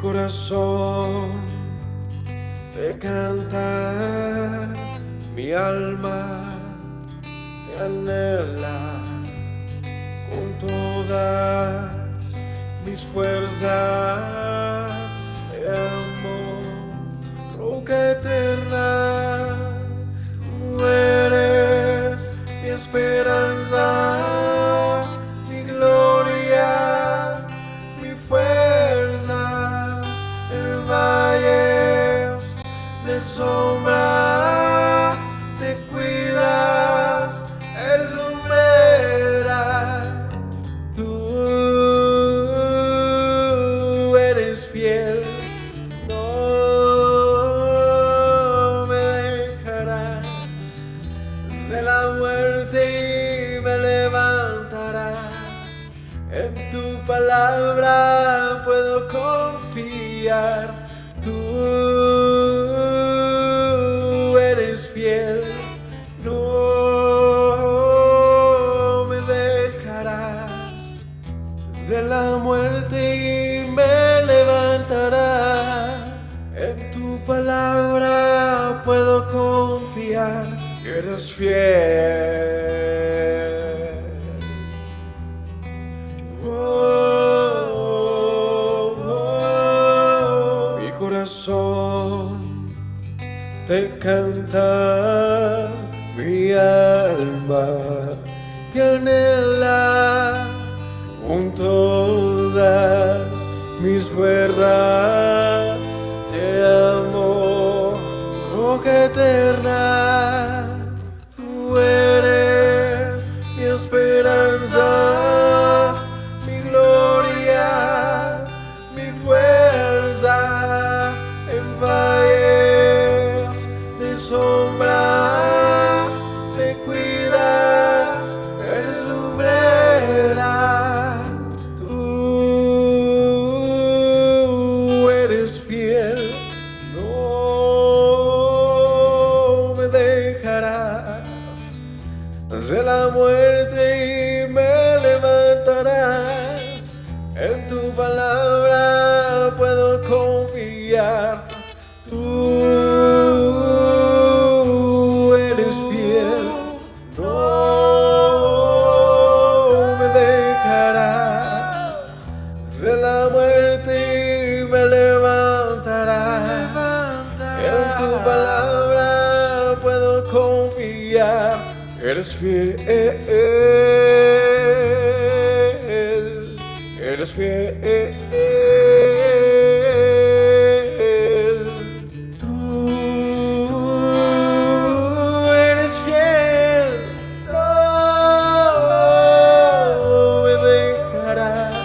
corazón te canta, mi alma te anhela con todas mis fuerzas. Te amo, roca eterna, tú eres mi esperanza, mi gloria, mi fuerza. En valles de sombra te cuidas, eres lumbrera. Tú eres fiel, no me dejarás. De la muerte me levantarás. En tu palabra puedo confiar. Tú eres fiel, no me dejarás. De la muerte me levantarás. En tu palabra puedo confiar. Eres fiel. Mi corazón te canta, mi alma te anhela con todas mis fuerzas. Te amo, roca eterna, tú eres mi esperanza, mi gloria, mi fuerza. En valles de sombra te cuidas, eres lumbrera. Tú eres fiel, no me dejarás. De la muerte me levantarás. En tu palabra puedo confiar. Tú eres fiel, no me dejarás. De la muerte me levantarás. En tu palabra puedo confiar. Eres fiel, eres fiel. Tú eres fiel, no me dejarás.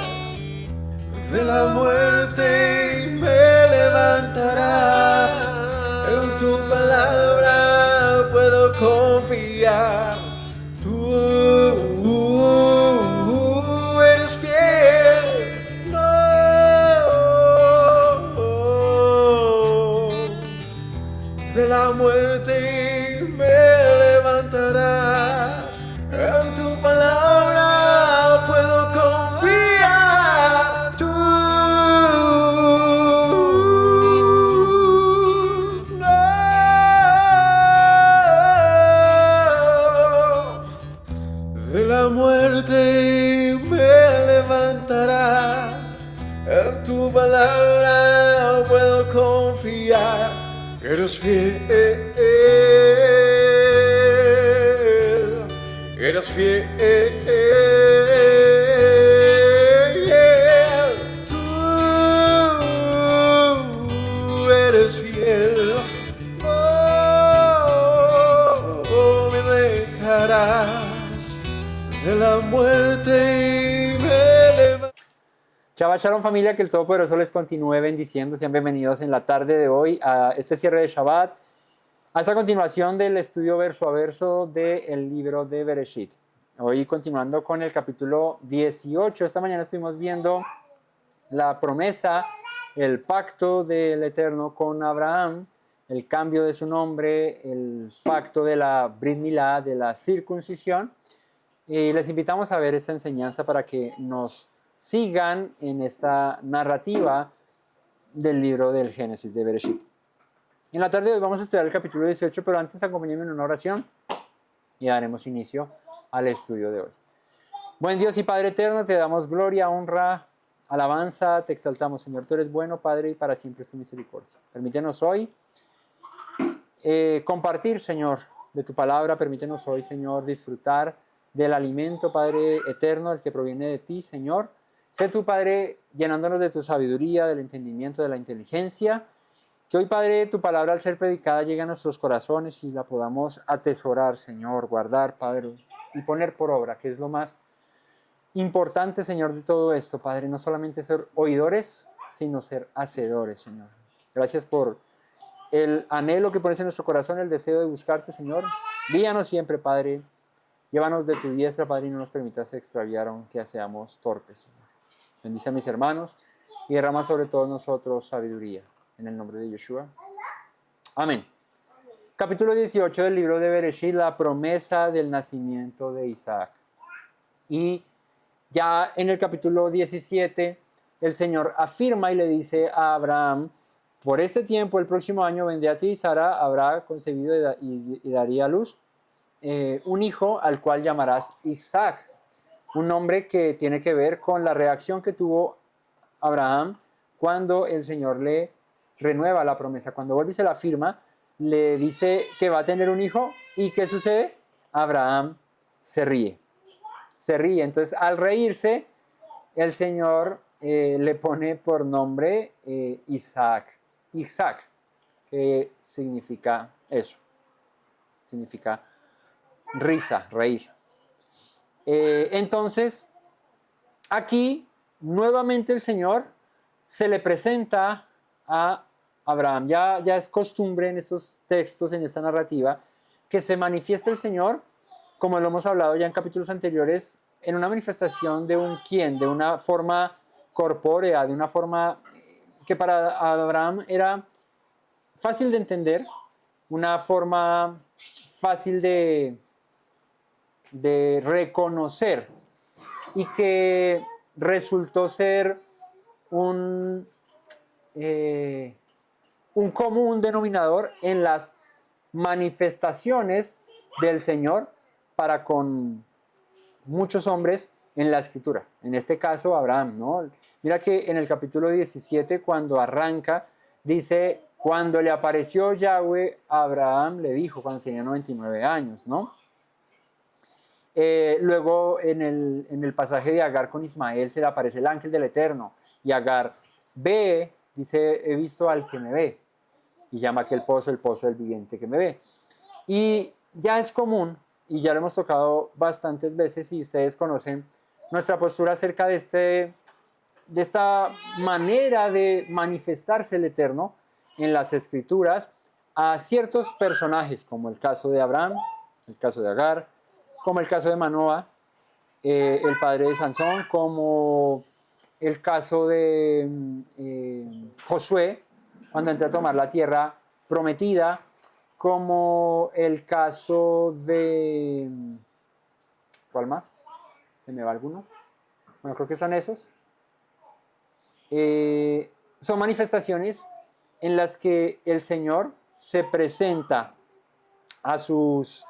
De la muerte me levantarás. En tu palabra puedo confiar. Tú eres fiel, no. De la muerte me levantarás. En tu palabra puedo confiar. Tú no. De la muerte me levantarás. En tu palabra puedo confiar. Eres fiel, eres fiel. Tú eres fiel, no me dejarás. De la muerte me levantarás. Shabbat Shalom, familia, que el Todopoderoso les continúe bendiciendo. Sean bienvenidos en la tarde de hoy a este cierre de Shabbat, a esta continuación del estudio verso a verso del libro de Bereshit. Hoy continuando con el capítulo 18. Esta mañana estuvimos viendo la promesa, el pacto del Eterno con Abraham, el cambio de su nombre, el pacto de la Brit Milá, de la circuncisión. Y les invitamos a ver esta enseñanza para que nos sigan en esta narrativa del libro del Génesis, de Bereshit. En la tarde de hoy vamos a estudiar el capítulo 18, pero antes acompáñenme en una oración y daremos inicio al estudio de hoy. Buen Dios y Padre eterno, te damos gloria, honra, alabanza, te exaltamos, Señor. Tú eres bueno, Padre, y para siempre es tu misericordia. Permítenos hoy compartir, Señor, de tu palabra. Permítenos hoy, Señor, disfrutar del alimento, Padre eterno, el que proviene de ti, Señor. Sé tú, Padre, llenándonos de tu sabiduría, del entendimiento, de la inteligencia. Que hoy, Padre, tu palabra al ser predicada llegue a nuestros corazones y la podamos atesorar, Señor, guardar, Padre, y poner por obra, que es lo más importante, Señor, de todo esto, Padre. No solamente ser oidores, sino ser hacedores, Señor. Gracias por el anhelo que pones en nuestro corazón, el deseo de buscarte, Señor. Guíanos siempre, Padre. Llévanos de tu diestra, Padre, y no nos permitas extraviar aunque seamos torpes, Señor. Bendice a mis hermanos y derrama sobre todos nosotros sabiduría. En el nombre de Yeshua. Amén. Capítulo 18 del libro de Bereshit, la promesa del nacimiento de Isaac. Y ya en el capítulo 17, el Señor afirma y le dice a Abraham: por este tiempo, el próximo año, vendré a ti y Sara habrá concebido y daría a luz un hijo al cual llamarás Isaac. Un nombre que tiene que ver con la reacción que tuvo Abraham cuando el Señor le renueva la promesa. Cuando vuelve y se la firma, le dice que va a tener un hijo. ¿Y qué sucede? Abraham se ríe. Se ríe. Entonces, al reírse, el Señor le pone por nombre Isaac. Isaac, que significa eso. Significa risa, reír. Entonces, aquí nuevamente el Señor se le presenta a Abraham. Ya es costumbre en estos textos, en esta narrativa, que se manifiesta el Señor, como lo hemos hablado ya en capítulos anteriores, en una manifestación de un quién, de una forma corpórea, de una forma que para Abraham era fácil de entender, una forma fácil de reconocer, y que resultó ser un común denominador en las manifestaciones del Señor para con muchos hombres en la Escritura. En este caso, Abraham, ¿no? Mira que en el capítulo 17, cuando arranca, dice: cuando le apareció Yahweh a Abraham, le dijo, cuando tenía 99 años, ¿no? Luego en el pasaje de Agar con Ismael se le aparece el ángel del Eterno, y Agar ve, dice: he visto al que me ve, y llama aquel pozo el pozo del viviente que me ve. Y ya es común, y ya lo hemos tocado bastantes veces, y ustedes conocen nuestra postura acerca de esta manera de manifestarse el Eterno en las Escrituras a ciertos personajes, como el caso de Abraham, el caso de Agar, como el caso de Manoah, el padre de Sansón, como el caso de Josué, cuando entra a tomar la tierra prometida, como el caso de... ¿cuál más? ¿Se me va alguno? Bueno, creo que son esos. Son manifestaciones en las que el Señor se presenta a sus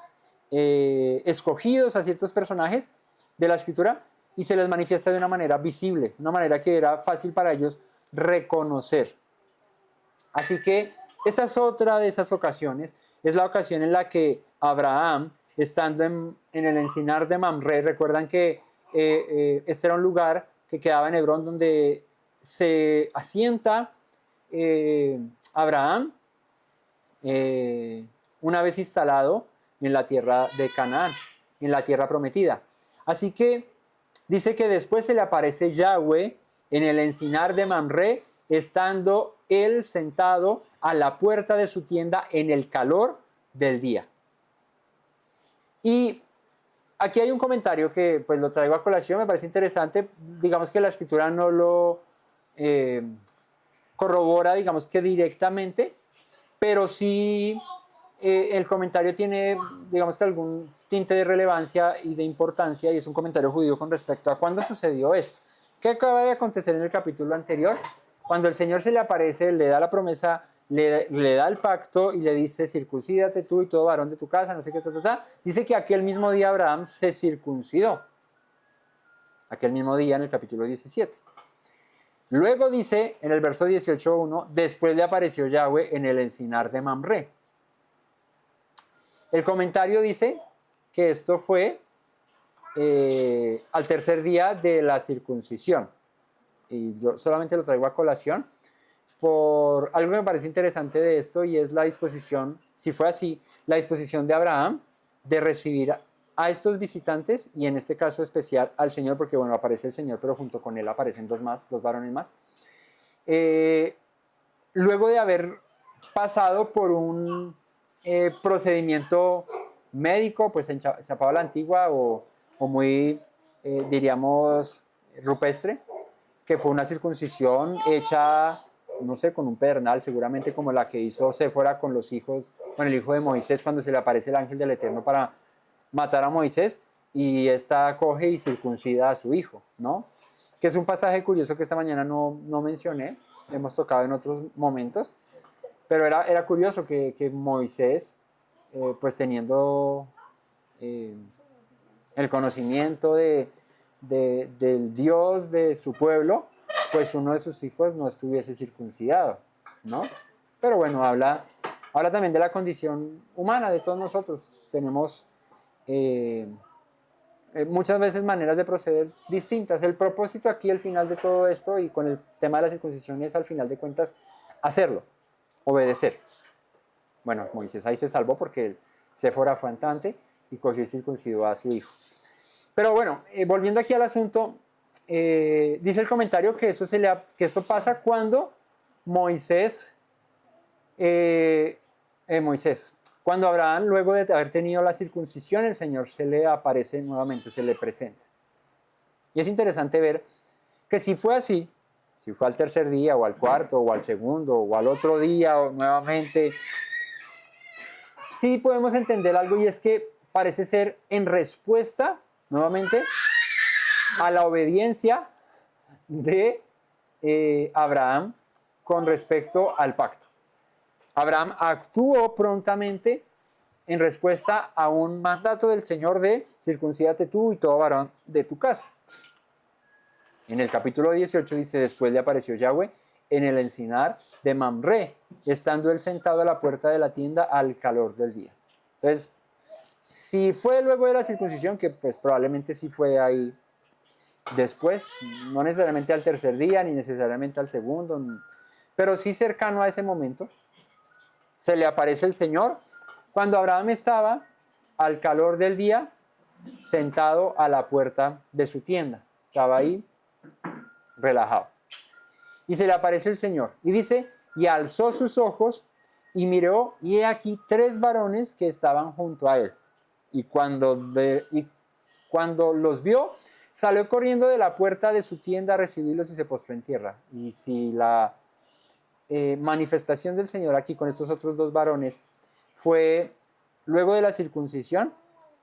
escogidos, a ciertos personajes de la Escritura, y se les manifiesta de una manera visible, una manera que era fácil para ellos reconocer. Así que esta es otra de esas ocasiones, es la ocasión en la que Abraham, estando en el encinar de Mamre, recuerdan que este era un lugar que quedaba en Hebrón, donde se asienta Abraham una vez instalado en la tierra de Canaán, en la tierra prometida. Así que dice que después se le aparece Yahweh en el encinar de Mamre, estando él sentado a la puerta de su tienda en el calor del día. Y aquí hay un comentario que pues lo traigo a colación, me parece interesante. Digamos que la Escritura no lo corrobora, digamos que directamente, pero sí el comentario tiene, digamos que algún tinte de relevancia y de importancia, y es un comentario judío con respecto a cuándo sucedió esto. ¿Qué acaba de acontecer en el capítulo anterior? cuando el Señor se le aparece, le da la promesa, le da el pacto y le dice, circuncídate tú y todo varón de tu casa, no sé qué, dice que aquel mismo día Abraham se circuncidó. Aquel mismo día en el capítulo 17. Luego dice en el verso 18.1, después le apareció Yahweh en el encinar de Mamre. El comentario dice que esto fue al tercer día de la circuncisión. Y yo solamente lo traigo a colación por algo que me parece interesante de esto, y es la disposición, si fue así, la disposición de Abraham de recibir a estos visitantes, y en este caso especial al Señor, porque bueno, aparece el Señor, pero junto con él aparecen dos varones más. Luego de haber pasado por un procedimiento médico, pues enchapado a la antigua o muy, diríamos, rupestre, que fue una circuncisión hecha, no sé, con un pedernal, seguramente como la que hizo Séfora con los hijos, con el hijo de Moisés, cuando se le aparece el ángel del Eterno para matar a Moisés, y esta coge y circuncida a su hijo, ¿no? Que es un pasaje curioso que esta mañana no mencioné, hemos tocado en otros momentos, pero era curioso que Moisés, pues teniendo el conocimiento del Dios de su pueblo, pues uno de sus hijos no estuviese circuncidado, ¿no? Pero bueno, habla también de la condición humana de todos nosotros. Tenemos muchas veces maneras de proceder distintas. El propósito aquí, al final de todo esto, y con el tema de la circuncisión, es al final de cuentas hacerlo, obedecer. Bueno, Moisés ahí se salvó porque Séfora fue andante y cogió y circuncidó a su hijo. Pero bueno, volviendo aquí al asunto, dice el comentario que esto pasa cuando cuando Abraham, luego de haber tenido la circuncisión, el Señor se le aparece nuevamente, se le presenta. Y es interesante ver que si fue así, si fue al tercer día, o al cuarto, o al segundo, o al otro día, o nuevamente, sí podemos entender algo, y es que parece ser en respuesta, nuevamente, a la obediencia de Abraham con respecto al pacto. Abraham actuó prontamente en respuesta a un mandato del Señor de circuncídate tú y todo varón de tu casa. En el capítulo 18 dice, después le apareció Yahweh en el encinar de Mamre, estando él sentado a la puerta de la tienda al calor del día. Entonces, si fue luego de la circuncisión, que pues probablemente sí fue ahí después, no necesariamente al tercer día, ni necesariamente al segundo, pero sí cercano a ese momento, se le aparece el Señor cuando Abraham estaba al calor del día, sentado a la puerta de su tienda. Estaba ahí relajado. Y se le aparece el Señor. Y dice, y alzó sus ojos y miró, y he aquí 3 varones que estaban junto a él. Y cuando los vio, salió corriendo de la puerta de su tienda a recibirlos y se postró en tierra. Y si la manifestación del Señor aquí con estos otros 2 varones fue luego de la circuncisión,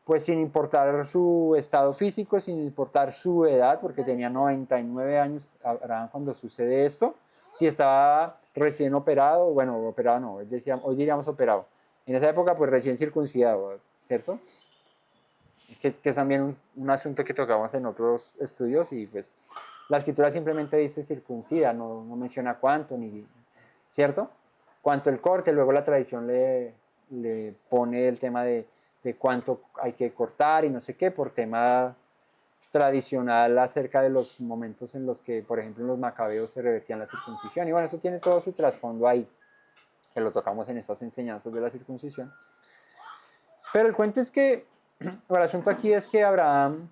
pues sin importar su estado físico, sin importar su edad, porque tenía 99 años Abraham cuando sucede esto, si estaba recién operado, bueno, operado no, hoy diríamos operado, en esa época pues recién circuncidado, ¿cierto? Que es también un asunto que tocamos en otros estudios, y pues la escritura simplemente dice circuncida, no menciona cuánto, ni, ¿cierto? Cuánto el corte, luego la tradición le pone el tema de cuánto hay que cortar y no sé qué, por tema tradicional acerca de los momentos en los que, por ejemplo, en los macabeos se revertían la circuncisión. Y bueno, eso tiene todo su trasfondo ahí, que lo tocamos en estas enseñanzas de la circuncisión. Pero el cuento es que, el asunto aquí es que Abraham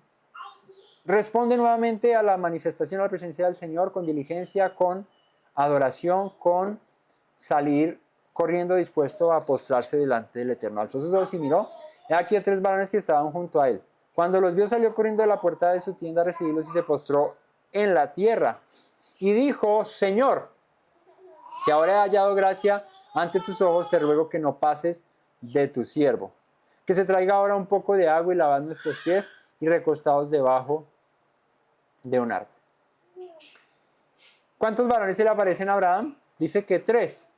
responde nuevamente a la manifestación, a la presencia del Señor con diligencia, con adoración, con salir corriendo dispuesto a postrarse delante del Eterno. Alzó sus ojos y miró, he aquí a 3 varones que estaban junto a él. Cuando los vio, salió corriendo de la puerta de su tienda a recibirlos y se postró en la tierra. Y dijo, Señor, si ahora he hallado gracia ante tus ojos, te ruego que no pases de tu siervo. Que se traiga ahora un poco de agua y lavad nuestros pies y recostados debajo de un árbol. ¿Cuántos varones se le aparecen a Abraham? Dice que 3.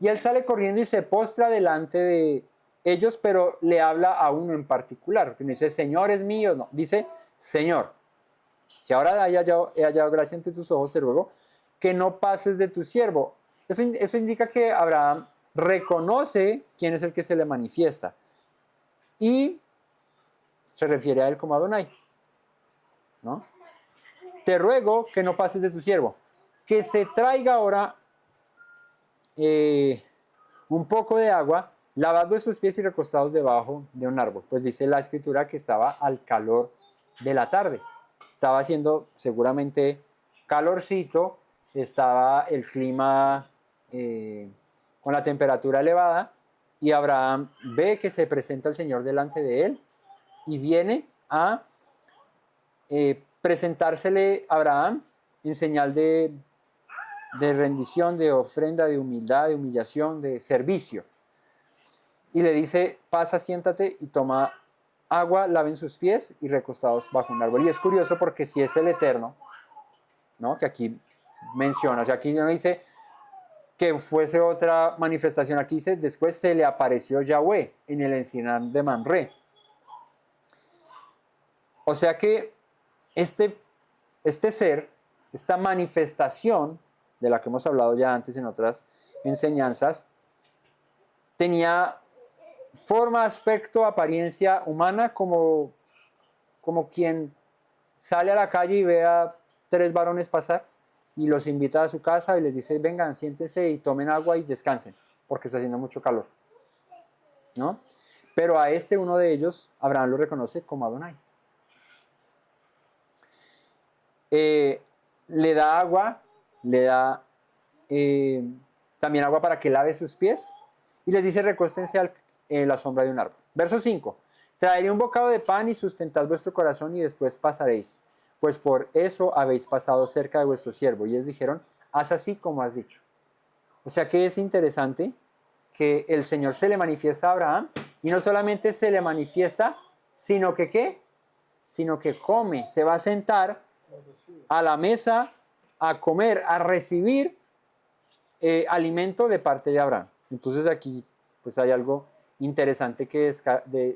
Y él sale corriendo y se postra delante de ellos, pero le habla a uno en particular. No dice, Señor es mío, no. Dice, Señor, si ahora he hallado gracia ante tus ojos, te ruego que no pases de tu siervo. Eso indica que Abraham reconoce quién es el que se le manifiesta. Y se refiere a él como Adonai, ¿no? Te ruego que no pases de tu siervo. Que se traiga ahora un poco de agua, lavad vuestros pies y recostados debajo de un árbol. Pues dice la escritura que estaba al calor de la tarde. Estaba haciendo seguramente calorcito, estaba el clima con la temperatura elevada y Abraham ve que se presenta el Señor delante de él y viene a presentársele a Abraham en señal de rendición, de ofrenda, de humildad, de humillación, de servicio. Y le dice, pasa, siéntate y toma agua, laven sus pies y recostados bajo un árbol. Y es curioso porque si es el Eterno, ¿no? Que aquí menciona, o sea, aquí no dice que fuese otra manifestación, aquí dice, después se le apareció Yahweh en el encinar de Mamre. O sea que este ser, esta manifestación, de la que hemos hablado ya antes en otras enseñanzas, tenía forma, aspecto, apariencia humana como quien sale a la calle y ve a 3 varones pasar y los invita a su casa y les dice, vengan, siéntense y tomen agua y descansen, porque está haciendo mucho calor, ¿no? Pero a uno de ellos, Abraham lo reconoce como Adonai. Le da agua, le da también agua para que lave sus pies y les dice recuéstense en la sombra de un árbol. Verso 5. Traeré un bocado de pan y sustentad vuestro corazón y después pasaréis, pues por eso habéis pasado cerca de vuestro siervo. Y ellos dijeron, haz así como has dicho. O sea que es interesante que el Señor se le manifiesta a Abraham y no solamente se le manifiesta, sino que ¿qué? Sino que come, se va a sentar a la mesa a comer, a recibir alimento de parte de Abraham. Entonces aquí pues hay algo interesante que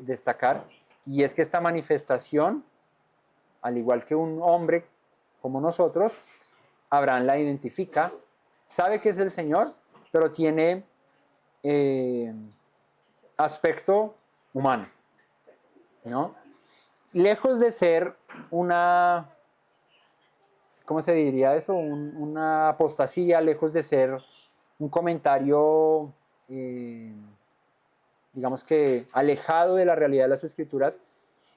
destacar y es que esta manifestación, al igual que un hombre como nosotros, Abraham la identifica, sabe que es el Señor, pero tiene aspecto humano, ¿no? Lejos de ser una, ¿cómo se diría eso? Una apostasía, lejos de ser un comentario, digamos que alejado de la realidad de las Escrituras,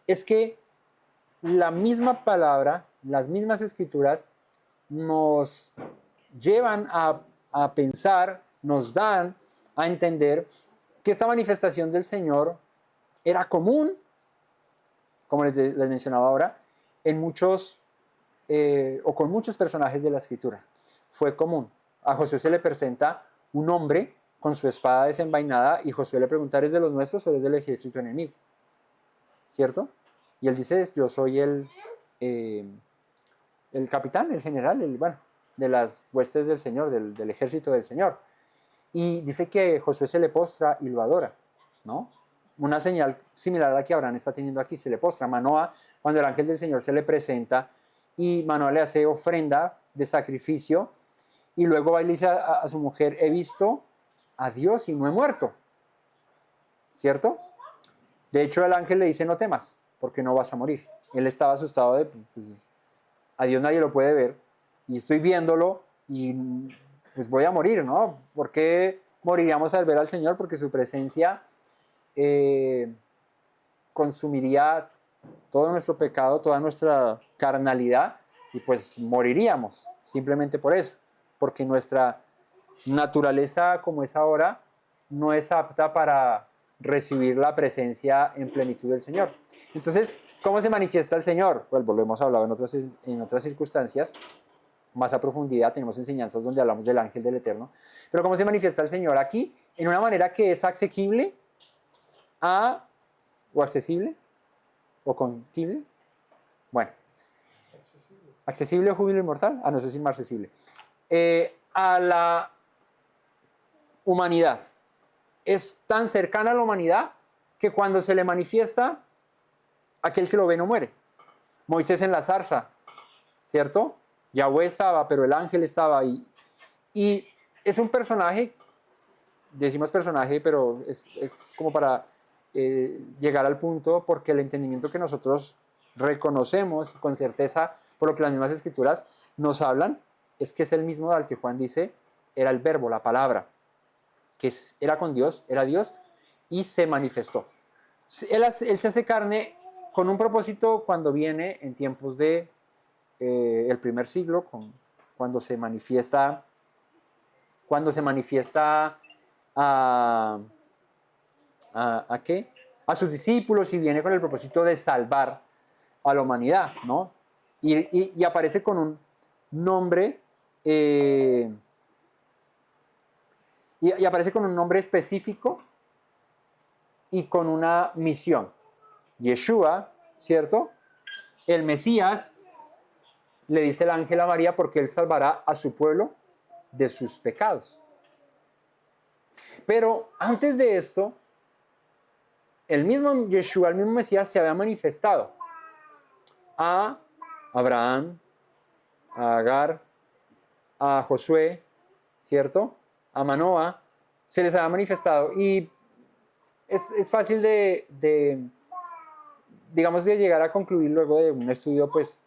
es que la misma palabra, las mismas Escrituras nos llevan a pensar, nos dan a entender que esta manifestación del Señor era común, como les mencionaba ahora, en muchos o con muchos personajes de la Escritura. Fue común. A Josué se le presenta un hombre con su espada desenvainada y Josué le pregunta, ¿eres de los nuestros o eres del ejército enemigo? ¿Cierto? Y él dice, yo soy el capitán, el general, bueno, de las huestes del Señor, del ejército del Señor. Y dice que Josué se le postra y lo adora, ¿no? Una señal similar a la que Abraham está teniendo aquí, se le postra. Manoah, cuando el ángel del Señor se le presenta y Manoah le hace ofrenda de sacrificio y luego va y le dice a su mujer, he visto a Dios y no he muerto, ¿cierto? De hecho el ángel le dice, no temas, porque no vas a morir. Él estaba asustado de, pues, a Dios nadie lo puede ver y estoy viéndolo y pues voy a morir, ¿no? ¿Por qué moriríamos al ver al Señor? Porque su presencia consumiría todo nuestro pecado, toda nuestra carnalidad y pues moriríamos simplemente por eso, porque nuestra naturaleza como es ahora no es apta para recibir la presencia en plenitud del Señor. Entonces, ¿cómo se manifiesta el Señor? Pues lo hemos hablado en otras circunstancias, más a profundidad, tenemos enseñanzas donde hablamos del ángel del Eterno, pero ¿cómo se manifiesta el Señor aquí? En una manera que es asequible o accesible o contible. Bueno, accesible o júbilo inmortal. No sé si es más accesible. a la humanidad. Es tan cercana a la humanidad que cuando se le manifiesta, aquel que lo ve no muere. Moisés en la zarza, ¿cierto? Yahweh estaba, pero el ángel estaba ahí. Y es un personaje, decimos personaje, pero es como para llegar al punto, porque el entendimiento que nosotros reconocemos con certeza, por lo que las mismas escrituras nos hablan, es que es el mismo al que Juan dice, era el verbo, la palabra, que era con Dios, era Dios, y se manifestó. Él se hace carne con un propósito cuando viene en tiempos de el primer siglo, cuando se manifiesta ¿a qué? A sus discípulos, y viene con el propósito de salvar a la humanidad, ¿no? Y aparece con un nombre y aparece con un nombre específico y con una misión. Yeshua, ¿cierto? El Mesías, le dice el ángel a María, porque él salvará a su pueblo de sus pecados. Pero antes de esto, el mismo Yeshua, el mismo Mesías, se había manifestado a Abraham, a Agar, a Josué, ¿cierto? A Manoah, se les había manifestado. Y es fácil digamos, de llegar a concluir luego de un estudio, pues,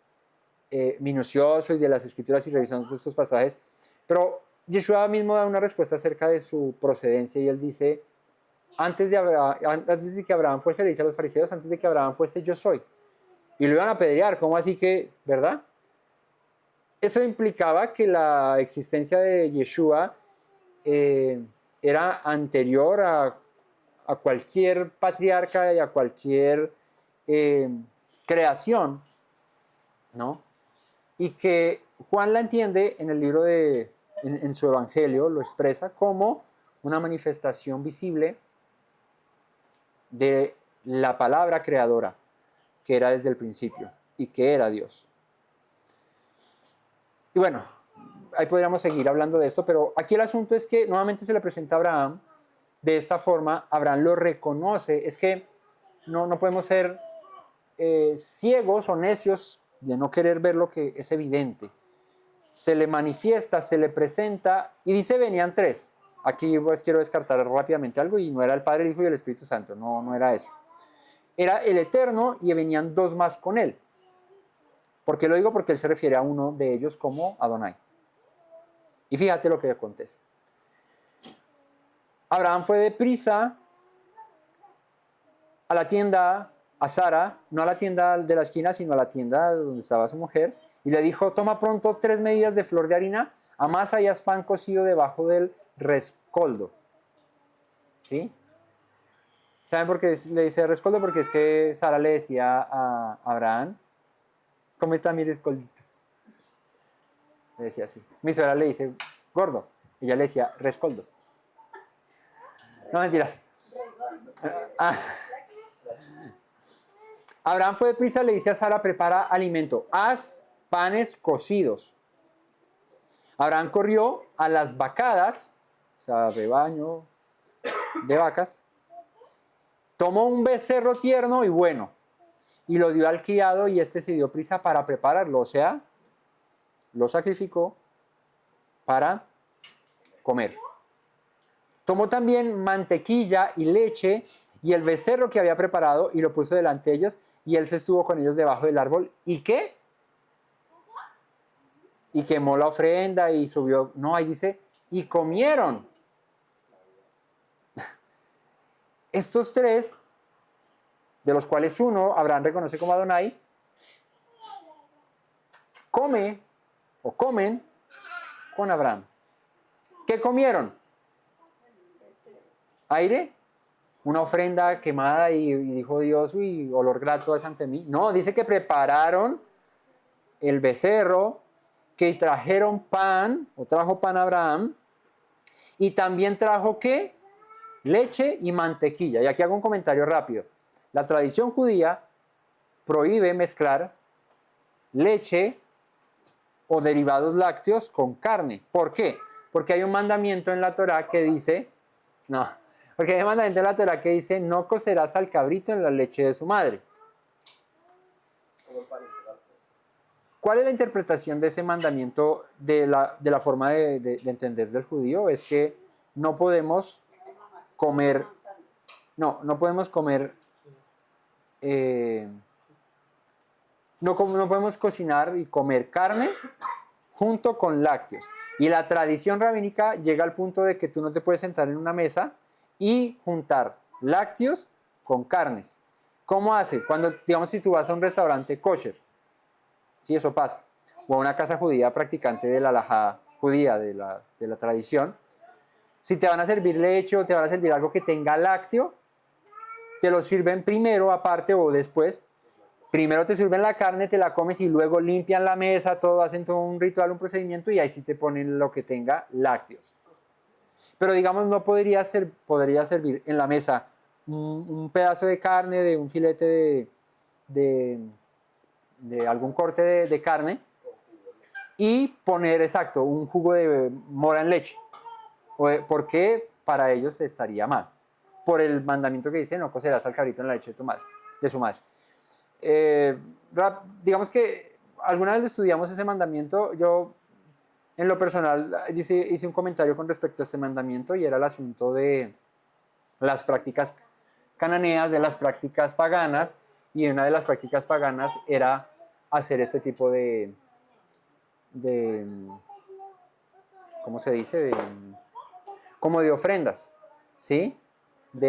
minucioso y de las escrituras y revisando estos pasajes. Pero Yeshua mismo da una respuesta acerca de su procedencia, y él dice, antes de que Abraham fuese, le dice a los fariseos, antes de que Abraham fuese, yo soy. Y lo iban a apedrear, ¿cómo así que, verdad? Eso implicaba que la existencia de Yeshua era anterior a cualquier patriarca y a cualquier creación, ¿no? Y que Juan la entiende en el libro en su evangelio, lo expresa como una manifestación visible de la palabra creadora, que era desde el principio y que era Dios. Y bueno, ahí podríamos seguir hablando de esto, pero aquí el asunto es que nuevamente se le presenta a Abraham de esta forma. Abraham lo reconoce. Es que no podemos ser ciegos o necios de no querer ver lo que es evidente. Se le manifiesta, se le presenta, y dice venían tres. Aquí pues quiero descartar rápidamente algo, y no era el Padre, el Hijo y el Espíritu Santo, no era eso. Era el Eterno, y venían dos más con él. ¿Por qué lo digo? Porque él se refiere a uno de ellos como Adonai. Y fíjate lo que acontece. Abraham fue deprisa a la tienda, a Sara, no a la tienda de la esquina, sino a la tienda donde estaba su mujer, y le dijo, toma pronto 3 medidas de flor de harina, amasa y haz pan cocido debajo del rescoldo. ¿Sí? ¿Saben por qué le dice rescoldo? Porque es que Sara le decía a Abraham, ¿cómo está mi rescoldito? Le decía así. Mi suegra le dice, gordo. Ella le decía, rescoldo. No, mentiras. Abraham fue deprisa, le dice a Sara, prepara alimento, haz panes cocidos. Abraham corrió a las vacadas, o sea, rebaño de vacas, tomó un becerro tierno y bueno, y lo dio al criado, y este se dio prisa para prepararlo, o sea, lo sacrificó para comer. Tomó también mantequilla y leche y el becerro que había preparado, y lo puso delante de ellos, y él se estuvo con ellos debajo del árbol. ¿Y qué? Y quemó la ofrenda y subió. No, ahí dice, y comieron. Estos tres, de los cuales uno, Abraham reconoce como Adonai, comen con Abraham. ¿Qué comieron? Aire, una ofrenda quemada, y dijo Dios, uy, olor grato es ante mí. No, dice que prepararon el becerro, que trajeron pan, o trajo pan a Abraham, y también trajo ¿qué? Leche y mantequilla. Y aquí hago un comentario rápido. La tradición judía prohíbe mezclar leche o derivados lácteos con carne. ¿Por qué? Porque hay un mandamiento en la Torá que dice, no, porque hay un mandamiento en la Torá que dice, no cocerás al cabrito en la leche de su madre. ¿Cuál es la interpretación de ese mandamiento de la forma de entender del judío? Es que no podemos comer, no podemos comer, no podemos cocinar y comer carne junto con lácteos. Y la tradición rabínica llega al punto de que tú no te puedes sentar en una mesa y juntar lácteos con carnes. ¿Cómo hace? Cuando, digamos, si tú vas a un restaurante kosher, sí, eso pasa, o a una casa judía practicante de la halajá judía, de la tradición, si te van a servir leche o te van a servir algo que tenga lácteo, te lo sirven primero aparte o después. Primero te sirven la carne, te la comes y luego limpian la mesa, todo, hacen todo un ritual, un procedimiento y ahí sí te ponen lo que tenga lácteos. Pero digamos, no podría servir en la mesa un pedazo de carne, de un filete de algún corte de carne y poner, exacto, un jugo de mora en leche. Porque para ellos estaría mal. Por el mandamiento que dice, no cocerás al cabrito en la leche de su madre. Digamos que alguna vez estudiamos ese mandamiento. Yo en lo personal hice un comentario con respecto a este mandamiento y era el asunto de las prácticas cananeas, de las prácticas paganas, y una de las prácticas paganas era hacer este tipo de ¿cómo se dice? Como de ofrendas, ¿sí?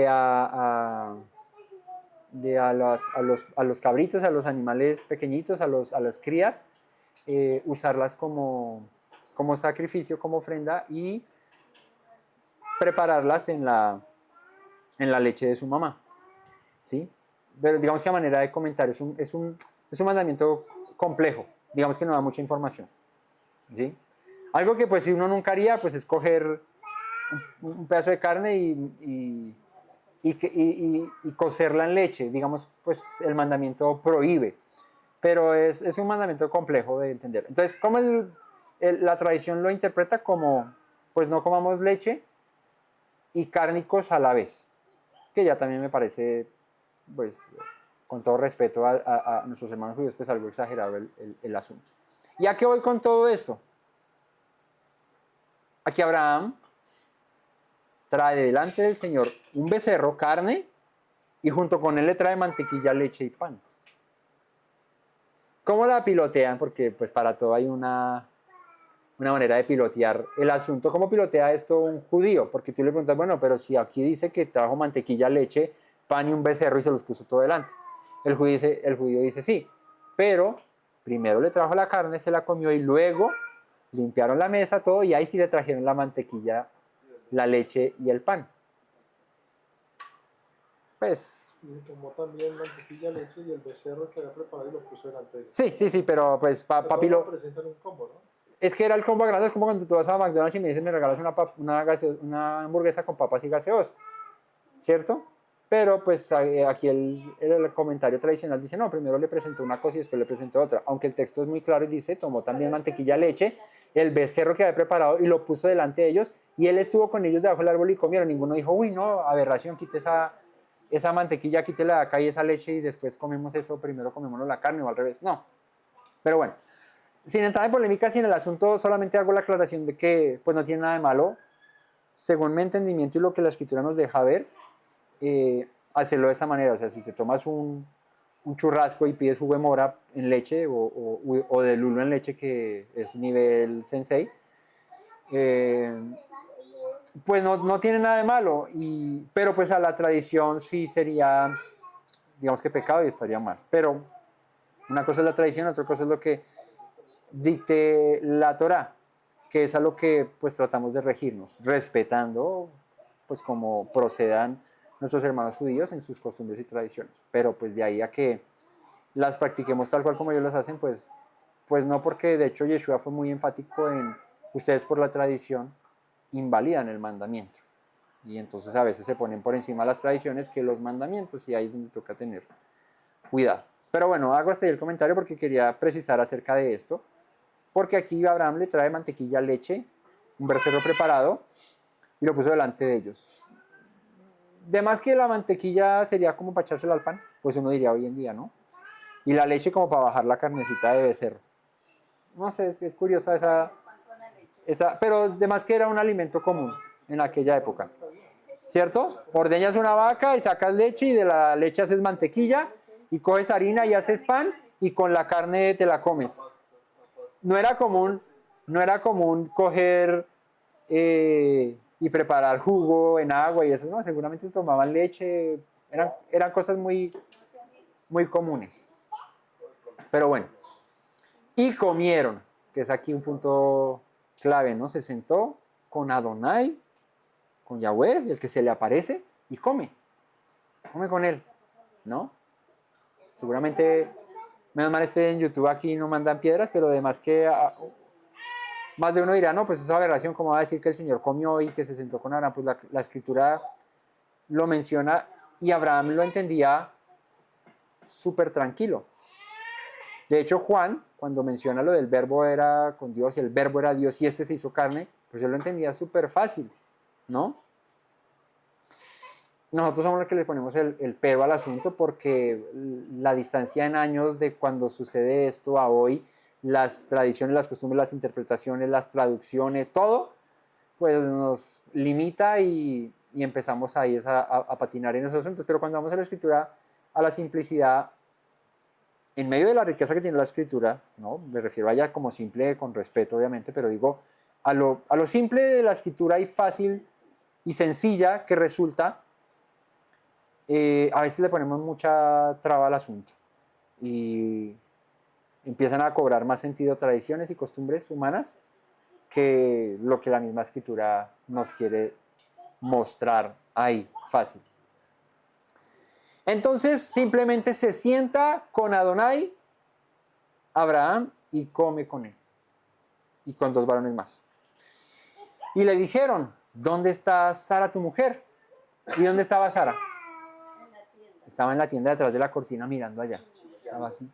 A los cabritos, a los animales pequeñitos, a las crías, usarlas como sacrificio, como ofrenda y prepararlas en la leche de su mamá, ¿sí? Pero digamos que a manera de comentario es un mandamiento complejo, digamos que no da mucha información, ¿sí? Algo que pues si uno nunca haría, pues es coger un pedazo de carne y cocerla en leche, digamos, pues el mandamiento prohíbe, pero es un mandamiento complejo de entender. Entonces, ¿cómo la tradición lo interpreta? Como, pues no comamos leche y cárnicos a la vez, que ya también me parece, pues, con todo respeto a nuestros hermanos judíos, pues algo exagerado el asunto. ¿Y a qué voy con todo esto? Aquí Abraham trae delante del Señor un becerro, carne, y junto con él le trae mantequilla, leche y pan. ¿Cómo la pilotean? Porque pues para todo hay una manera de pilotear el asunto. ¿Cómo pilotea esto un judío? Porque tú le preguntas, bueno, pero si aquí dice que trajo mantequilla, leche, pan y un becerro y se los puso todo delante. El judío dice sí, pero primero le trajo la carne, se la comió y luego limpiaron la mesa, todo, y ahí sí le trajeron la mantequilla, la leche y el pan. Pues... Y tomó también mantequilla, leche y el becerro que había preparado y lo puso delante de Sí, ellos. pero pues papi lo... presentan un combo, ¿no? Es que era el combo grande, es como cuando tú vas a McDonald's y me dices, me regalas una hamburguesa con papas y gaseosa, ¿cierto? Pero pues aquí el comentario tradicional dice, no, primero le presentó una cosa y después le presentó otra, aunque el texto es muy claro y dice, tomó también mantequilla, leche, el becerro que había preparado y lo puso delante de ellos, y él estuvo con ellos debajo del árbol y comieron. Ninguno dijo, uy, no, aberración, quite esa mantequilla, quítela de acá y esa leche y después comemos eso, primero comemos la carne o al revés. No. Pero bueno, sin entrar en polémicas y en el asunto, solamente hago la aclaración de que pues no tiene nada de malo, según mi entendimiento y lo que la escritura nos deja ver, hacerlo de esta manera. O sea, si te tomas un churrasco y pides jugo de mora en leche o de lulo en leche, que es nivel sensei, pues no tiene nada de malo, pero pues a la tradición sí sería, digamos que pecado y estaría mal. Pero una cosa es la tradición, otra cosa es lo que dicte la Torá, que es a lo que pues tratamos de regirnos, respetando pues como procedan nuestros hermanos judíos en sus costumbres y tradiciones. Pero pues de ahí a que las practiquemos tal cual como ellos las hacen, pues no, porque de hecho Yeshua fue muy enfático en ustedes por la tradición invalidan el mandamiento. Y entonces a veces se ponen por encima las tradiciones que los mandamientos, y ahí es donde toca tener cuidado. Pero bueno, hago hasta ahí el comentario porque quería precisar acerca de esto. porque aquí Abraham le trae mantequilla, leche, un becerro preparado y lo puso delante de ellos. De más que la mantequilla sería como para echársela al pan, pues uno diría hoy en día, ¿no? Y la leche como para bajar la carnecita de becerro. No sé, es curiosa esa, pero de más que era un alimento común en aquella época. ¿Cierto? Ordeñas una vaca y sacas leche y de la leche haces mantequilla y coges harina y haces pan y con la carne te la comes. No era común coger y preparar jugo en agua y eso, no, seguramente tomaban leche, eran cosas muy, muy comunes. Pero bueno, y comieron, que es aquí un punto clave, ¿no? Se sentó con Adonai, con Yahweh, el que se le aparece, y come con él, ¿no? Seguramente, menos mal esté en YouTube aquí no mandan piedras, pero además que más de uno dirá, no, pues esa aberración, ¿cómo va a decir que el Señor comió y que se sentó con Abraham? Pues la Escritura lo menciona y Abraham lo entendía súper tranquilo. De hecho, Juan, cuando menciona lo del verbo era con Dios y el verbo era Dios y este se hizo carne, pues él lo entendía súper fácil, ¿no? Nosotros somos los que le ponemos el pero al asunto porque la distancia en años de cuando sucede esto a hoy, las tradiciones, las costumbres, las interpretaciones, las traducciones, todo, pues nos limita y empezamos ahí a patinar en esos asuntos. Pero cuando vamos a la Escritura, a la simplicidad, en medio de la riqueza que tiene la Escritura, ¿no? Me refiero a ella como simple, con respeto obviamente, pero digo, a lo simple de la Escritura y fácil y sencilla que resulta, a veces le ponemos mucha traba al asunto y empiezan a cobrar más sentido tradiciones y costumbres humanas que lo que la misma Escritura nos quiere mostrar ahí, fácil. Entonces simplemente se sienta con Adonai, Abraham, y come con él. Y con 2 varones más. Y le dijeron, ¿dónde está Sara tu mujer? ¿Y dónde estaba Sara? Estaba en la tienda detrás de la cortina mirando allá. Estaba así.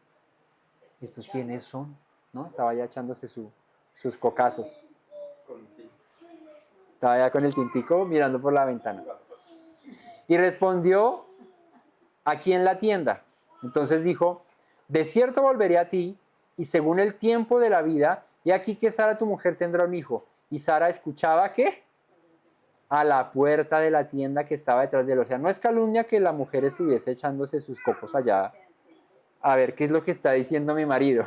¿Estos quiénes son? ¿No? Estaba allá echándose sus cocazos. Estaba allá con el tintico mirando por la ventana. Y respondió, aquí en la tienda. Entonces dijo, de cierto volveré a ti, y según el tiempo de la vida, he aquí que Sara tu mujer tendrá un hijo. Y Sara escuchaba, ¿qué? A la puerta de la tienda que estaba detrás de él. O sea, no es calumnia que la mujer estuviese echándose sus cocos allá a ver qué es lo que está diciendo mi marido.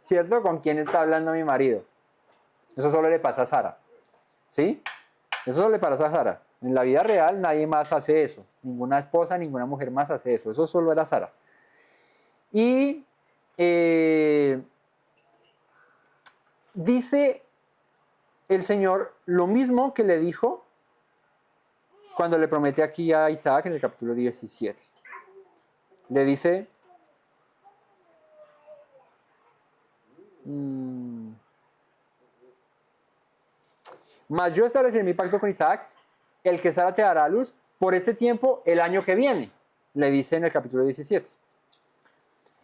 ¿Cierto? ¿Con quién está hablando mi marido? Eso solo le pasa a Sara. ¿Sí? Eso solo le pasa a Sara. En la vida real nadie más hace eso. Ninguna esposa, ninguna mujer más hace eso. Eso solo era Sara. Y dice el Señor lo mismo que le dijo cuando le promete aquí a Isaac en el capítulo 17. Le dice, mas yo estableceré mi pacto con Isaac, el que Sara te dará a luz por este tiempo el año que viene, le dice en el capítulo 17.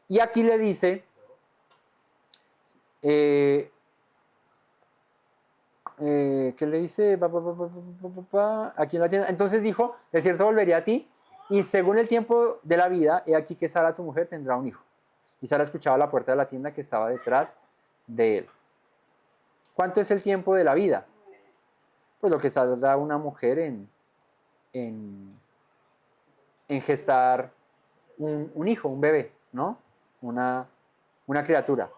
Y aquí le dice, ¿qué le dice? Aquí en la tienda. Entonces dijo, de cierto volveré a ti, y según el tiempo de la vida, he aquí que Sara, tu mujer, tendrá un hijo. Y Sara escuchaba la puerta de la tienda que estaba detrás de él. ¿Cuánto es el tiempo de la vida? Pues lo que tarda una mujer en gestar un hijo, un bebé, ¿no? Una criatura.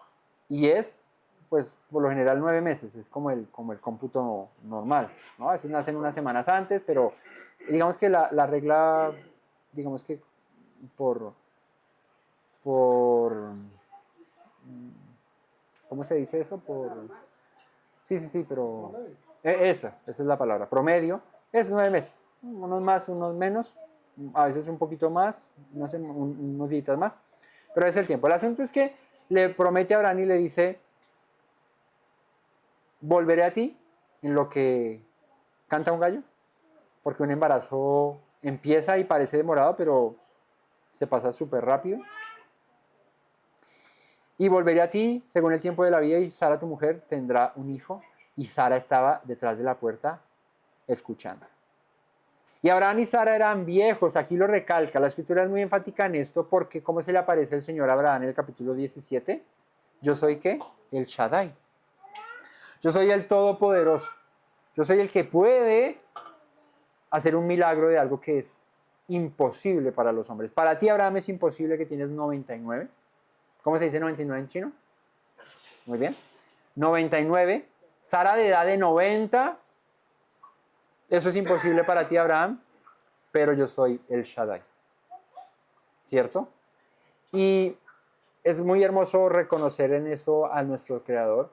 Y es, pues, por lo general 9 meses, es como el cómputo normal, ¿no? A veces nacen unas semanas antes, pero digamos que la regla, digamos que por, ¿cómo se dice eso? Sí, pero esa es la palabra, promedio, es 9 meses, unos más, unos menos, a veces un poquito más, no sé, unos días más, pero es el tiempo. El asunto es que le promete a Abraham y le dice, volveré a ti en lo que canta un gallo, porque un embarazo empieza y parece demorado, pero se pasa súper rápido. Y volveré a ti según el tiempo de la vida y Sara, tu mujer, tendrá un hijo. Y Sara estaba detrás de la puerta escuchando. Y Abraham y Sara eran viejos, aquí lo recalca, la escritura es muy enfática en esto porque ¿cómo se le aparece el Señor a Abraham en el capítulo 17? Yo soy ¿qué? El Shaddai. Yo soy el Todopoderoso. Yo soy el que puede hacer un milagro de algo que es imposible para los hombres. Para ti, Abraham, es imposible que tienes 99. ¿Cómo se dice 99 en chino? Muy bien. 99. Sara de edad de 90. Eso es imposible para ti, Abraham, pero yo soy el Shaddai. ¿Cierto? Y es muy hermoso reconocer en eso a nuestro Creador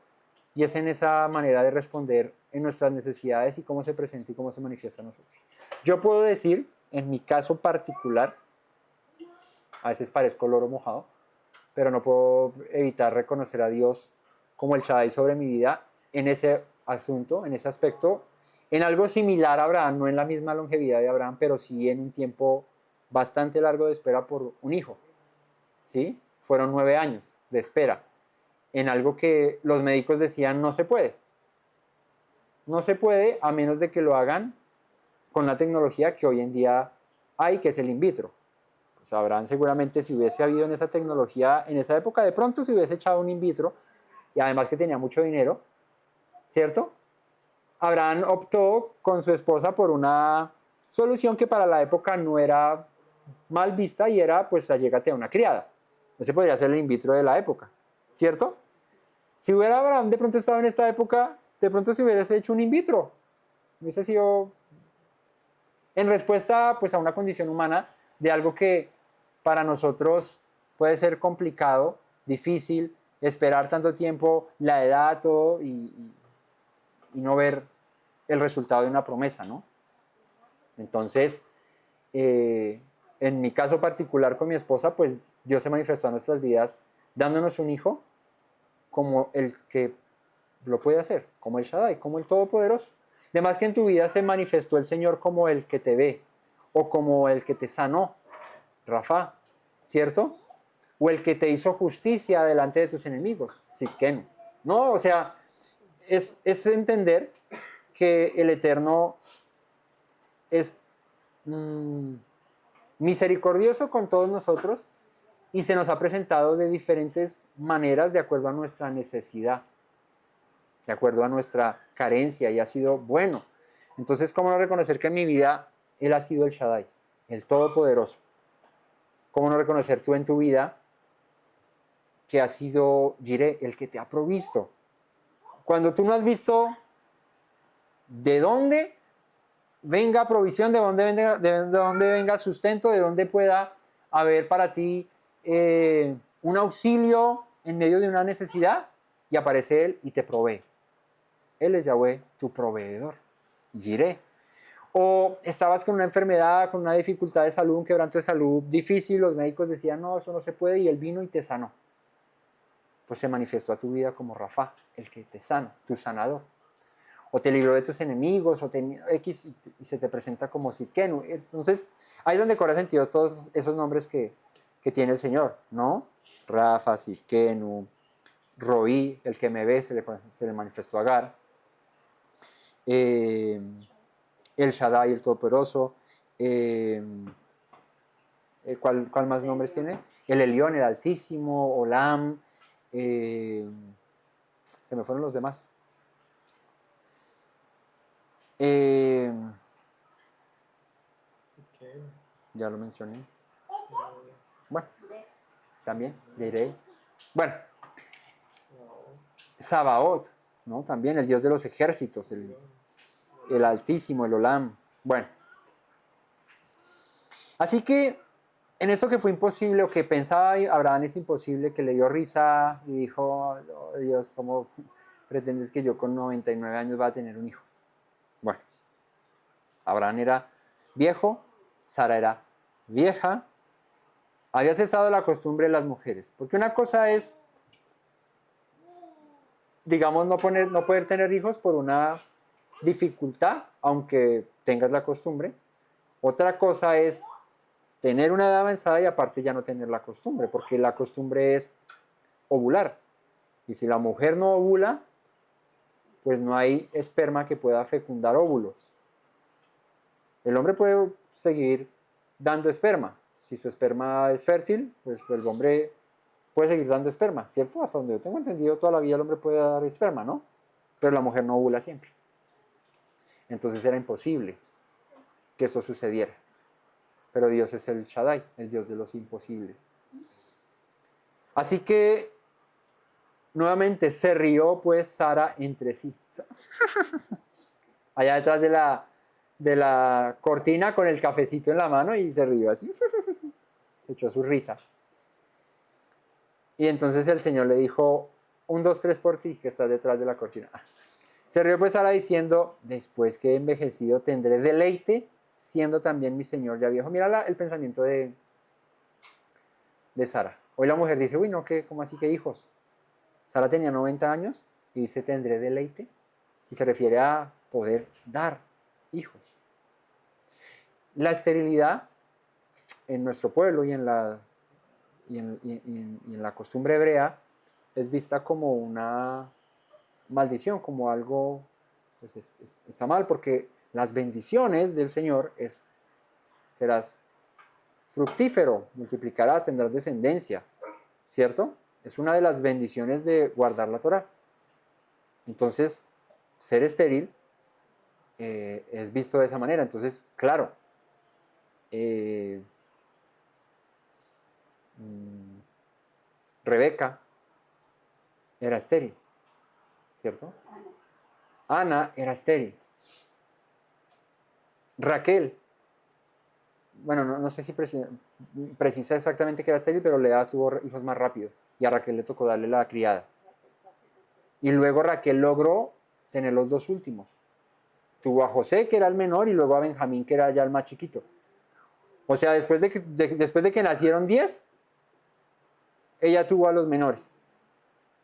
y es en esa manera de responder en nuestras necesidades y cómo se presenta y cómo se manifiesta a nosotros. Yo puedo decir, en mi caso particular, a veces parezco loro mojado, pero no puedo evitar reconocer a Dios como el Shaddai sobre mi vida en ese asunto, en ese aspecto, en algo similar a Abraham, no en la misma longevidad de Abraham, pero sí en un tiempo bastante largo de espera por un hijo. ¿Sí? Fueron 9 años de espera en algo que los médicos decían no se puede. No se puede a menos de que lo hagan con la tecnología que hoy en día hay, que es el in vitro. Pues Abraham seguramente si hubiese habido en esa tecnología, en esa época de pronto se hubiese echado un in vitro y además que tenía mucho dinero, ¿cierto? Abraham optó con su esposa por una solución que para la época no era mal vista y era pues allégate a una criada. Ese podría ser el in vitro de la época, ¿cierto? Si hubiera Abraham de pronto estado en esta época, de pronto se hubiese hecho un in vitro. Hubiese sido en respuesta pues a una condición humana de algo que para nosotros puede ser complicado, difícil, esperar tanto tiempo, la edad, todo, y no ver el resultado de una promesa, ¿no? Entonces, en mi caso particular con mi esposa, pues Dios se manifestó a nuestras vidas dándonos un hijo como el que lo puede hacer, como el Shaddai, como el Todopoderoso. Además que en tu vida se manifestó el Señor como el que te ve, o como el que te sanó, Rafa, ¿cierto? O el que te hizo justicia delante de tus enemigos, Sidkenu. No, o sea, es entender que el Eterno es misericordioso con todos nosotros y se nos ha presentado de diferentes maneras de acuerdo a nuestra necesidad, de acuerdo a nuestra carencia y ha sido bueno. Entonces, ¿cómo no reconocer que en mi vida Él ha sido el Shaddai, el Todopoderoso? ¿Cómo no reconocer tú en tu vida que ha sido Jireh, el que te ha provisto? Cuando tú no has visto de dónde venga provisión, de dónde venga sustento, de dónde pueda haber para ti un auxilio en medio de una necesidad, y aparece Él y te provee. Él es Yahweh, tu proveedor, Jireh. O estabas con una enfermedad, con una dificultad de salud, un quebranto de salud difícil, los médicos decían, no, eso no se puede, y Él vino y te sanó. Pues se manifestó a tu vida como Rafa, el que te sana, tu sanador. O te libró de tus enemigos, o X, y se te presenta como Sidkenu. Entonces, ahí es donde cobra sentido todos esos nombres que tiene el Señor, ¿no? Rafa, Sidkenu, Roí, el que me ve, se le manifestó a Agar. El Shaddai, el Todopoderoso. ¿Cuál más nombres tiene? El Elión, el Altísimo, Olam. Se me fueron los demás. Ya lo mencioné. Bueno, también, diré. Bueno, Sabaoth, ¿no? También el Dios de los ejércitos, el Altísimo, el Olam. Bueno. Así que en esto que fue imposible, o que pensaba Abraham es imposible, que le dio risa y dijo, oh, Dios, ¿cómo pretendes que yo con 99 años va a tener un hijo? Bueno, Abraham era viejo, Sara era vieja, había cesado la costumbre de las mujeres. Porque una cosa es, digamos, no poder tener hijos por una dificultad, aunque tengas la costumbre. Otra cosa es tener una edad avanzada y aparte ya no tener la costumbre, porque la costumbre es ovular. Y si la mujer no ovula, pues no hay esperma que pueda fecundar óvulos. El hombre puede seguir dando esperma. Si su esperma es fértil, pues el hombre puede seguir dando esperma, ¿cierto? Hasta donde yo tengo entendido, toda la vida el hombre puede dar esperma, ¿no? Pero la mujer no ovula siempre. Entonces era imposible que esto sucediera. Pero Dios es el Shaddai, el Dios de los imposibles. Así que, nuevamente, se rió pues Sara entre sí. Allá detrás de la cortina con el cafecito en la mano y se rió así. Se echó su risa. Y entonces el Señor le dijo, 1, 2, 3 por ti, que estás detrás de la cortina. Se rió pues Sara diciendo, después que he envejecido tendré deleite, siendo también mi Señor ya viejo. Mira el pensamiento de Sara. Hoy la mujer dice, uy, no, ¿qué? ¿Cómo así que hijos? Sara tenía 90 años y dice, tendré deleite. Y se refiere a poder dar hijos. La esterilidad en nuestro pueblo y en la costumbre hebrea es vista como una maldición, como algo, pues está mal, porque las bendiciones del Señor serás fructífero, multiplicarás, tendrás descendencia, ¿cierto? Es una de las bendiciones de guardar la Torá. Entonces, ser estéril es visto de esa manera. Entonces, claro, Rebeca era estéril, ¿cierto? Ana era estéril. Raquel, bueno, no sé si precisa exactamente que era estéril, pero Lea tuvo hijos más rápido y a Raquel le tocó darle la criada. Y luego Raquel logró tener los 2 últimos. Tuvo a José, que era el menor, y luego a Benjamín, que era ya el más chiquito. O sea, después de que nacieron 10, ella tuvo a los menores.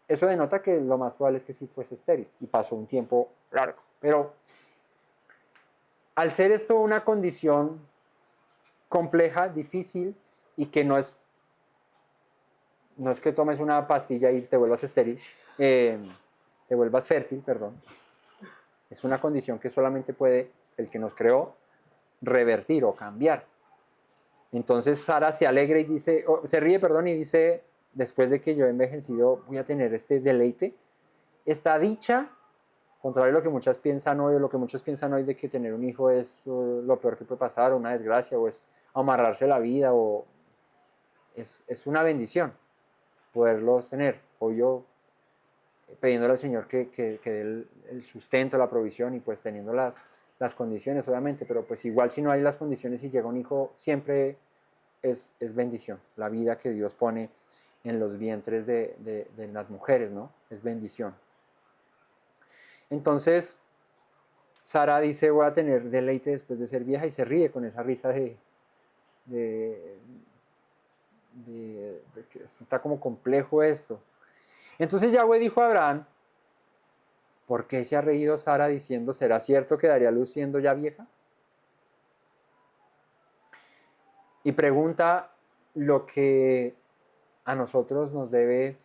Eso denota que lo más probable es que sí fuese estéril y pasó un tiempo largo. Pero al ser esto una condición compleja, difícil y que no es que tomes una pastilla y te vuelvas estéril, te vuelvas fértil, perdón. Es una condición que solamente puede el que nos creó revertir o cambiar. Entonces Sara se alegra y dice, se ríe, perdón, y dice, después de que yo he envejecido voy a tener este deleite, esta dicha, contrario a lo que muchas piensan hoy, de que tener un hijo es lo peor que puede pasar, o una desgracia, o es amarrarse la vida, o es una bendición poderlos tener. O yo pidiéndole al Señor que dé el sustento, la provisión, y pues teniendo las condiciones, obviamente, pero pues igual si no hay las condiciones y llega un hijo, siempre es bendición. La vida que Dios pone en los vientres de las mujeres, ¿no? Es bendición. Entonces, Sara dice, voy a tener deleite después de ser vieja, y se ríe con esa risa de que está como complejo esto. Entonces Yahweh dijo a Abraham, ¿por qué se ha reído Sara diciendo, ¿será cierto que daría luz siendo ya vieja? Y pregunta lo que a nosotros nos debe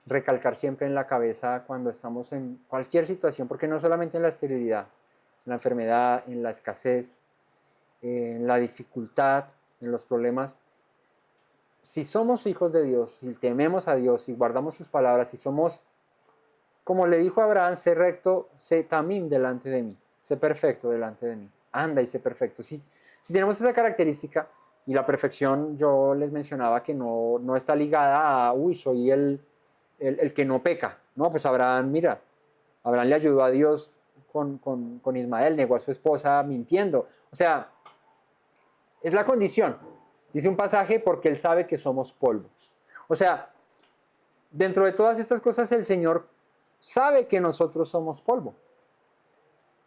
recalcar siempre en la cabeza cuando estamos en cualquier situación, porque no solamente en la esterilidad, en la enfermedad, en la escasez, en la dificultad, en los problemas. Si somos hijos de Dios, si tememos a Dios, si guardamos sus palabras, si somos, como le dijo a Abraham, sé recto, sé tamim delante de mí, sé perfecto delante de mí, anda y sé perfecto. Si tenemos esa característica, y la perfección yo les mencionaba que no está ligada a, uy, soy el que no peca. No, pues Abraham, mira, Abraham le ayudó a Dios con Ismael, negó a su esposa mintiendo. O sea, es la condición. Dice un pasaje, porque él sabe que somos polvo. O sea, dentro de todas estas cosas el Señor sabe que nosotros somos polvo.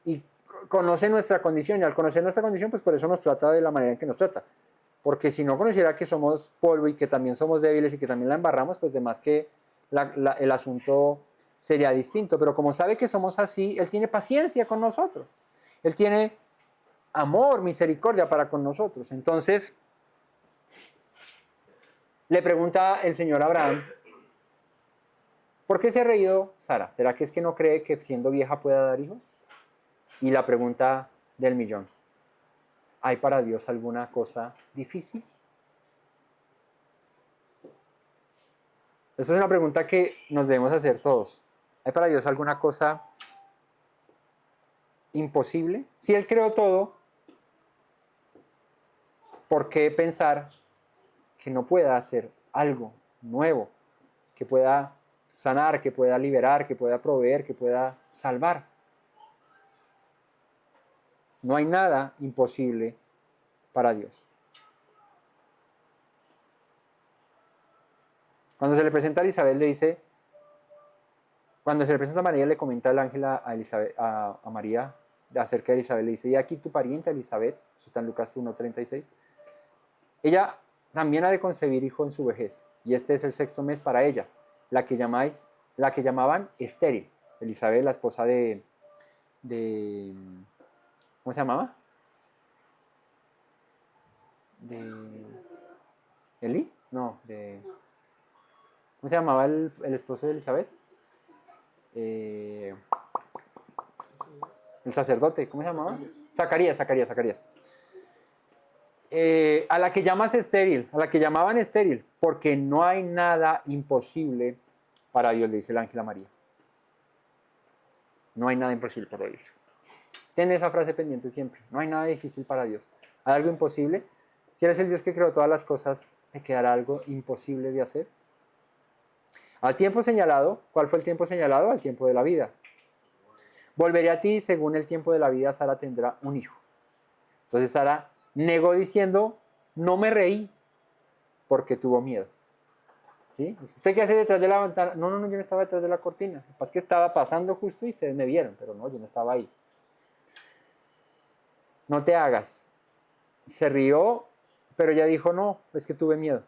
Y conoce nuestra condición, y al conocer nuestra condición, pues por eso nos trata de la manera en que nos trata. Porque si no conociera que somos polvo y que también somos débiles y que también la embarramos, pues de más que el asunto sería distinto. Pero como sabe que somos así, Él tiene paciencia con nosotros. Él tiene amor, misericordia para con nosotros. Entonces, le pregunta el Señor a Abraham, ¿Por qué se ha reído Sara? ¿Será que es que no cree que siendo vieja pueda dar hijos? Y la pregunta del millón, ¿hay para Dios alguna cosa difícil? Esa es una pregunta que nos debemos hacer todos. ¿Hay para Dios alguna cosa imposible? Si Él creó todo, ¿por qué pensar que no pueda hacer algo nuevo? Que pueda sanar, que pueda liberar, que pueda proveer, que pueda salvar. No hay nada imposible para Dios. Cuando se le presenta a Elizabeth, le dice, cuando se le presenta a María, le comenta el ángel a María acerca de Elizabeth, le dice, y aquí tu pariente Elizabeth, eso está en Lucas 1:36, ella también ha de concebir hijo en su vejez, y este es el 6º mes para ella, la que llamaban estéril. Elizabeth, la esposa de ¿cómo se llamaba? De Eli, no, ¿cómo se llamaba el esposo de Elizabeth? El sacerdote, ¿cómo se llamaba? Zacarías. A la que llamas estéril, a la que llamaban estéril, porque no hay nada imposible para Dios, le dice el ángel a María. No hay nada imposible para Dios. Ten esa frase pendiente siempre. No hay nada difícil para Dios. ¿Hay algo imposible? Si eres el Dios que creó todas las cosas, ¿te quedará algo imposible de hacer? Al tiempo señalado, ¿cuál fue el tiempo señalado? Al tiempo de la vida. Volveré a ti, según el tiempo de la vida, Sara tendrá un hijo. Entonces Sara negó diciendo, no me reí, porque tuvo miedo. ¿Sí? ¿Usted qué hace detrás de la ventana? No, yo no estaba detrás de la cortina. Lo que pasa es que estaba pasando justo y ustedes me vieron, pero no, yo no estaba ahí. No te hagas. Se rió, pero ella dijo, no, es que tuve miedo.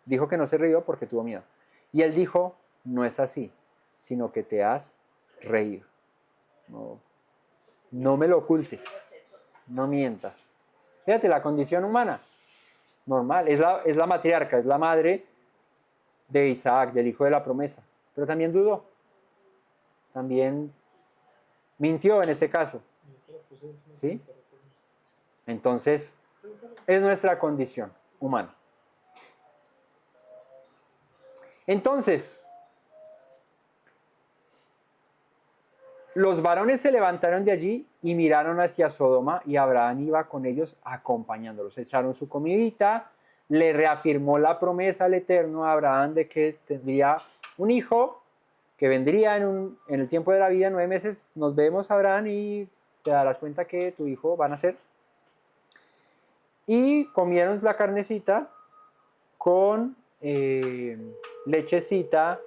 Dijo que no se rió porque tuvo miedo. Y él dijo, no es así, sino que te has reído. No me lo ocultes, no mientas. Fíjate, la condición humana, normal, es la matriarca, es la madre de Isaac, del hijo de la promesa. Pero también dudó, también mintió en este caso. ¿Sí? Entonces, es nuestra condición humana. Entonces, los varones se levantaron de allí y miraron hacia Sodoma, y Abraham iba con ellos acompañándolos. Echaron su comidita, le reafirmó la promesa al Eterno a Abraham de que tendría un hijo que vendría en el tiempo de la vida, 9 meses. Nos vemos, Abraham, y te darás cuenta que tu hijo va a nacer. Y comieron la carnecita con lechecita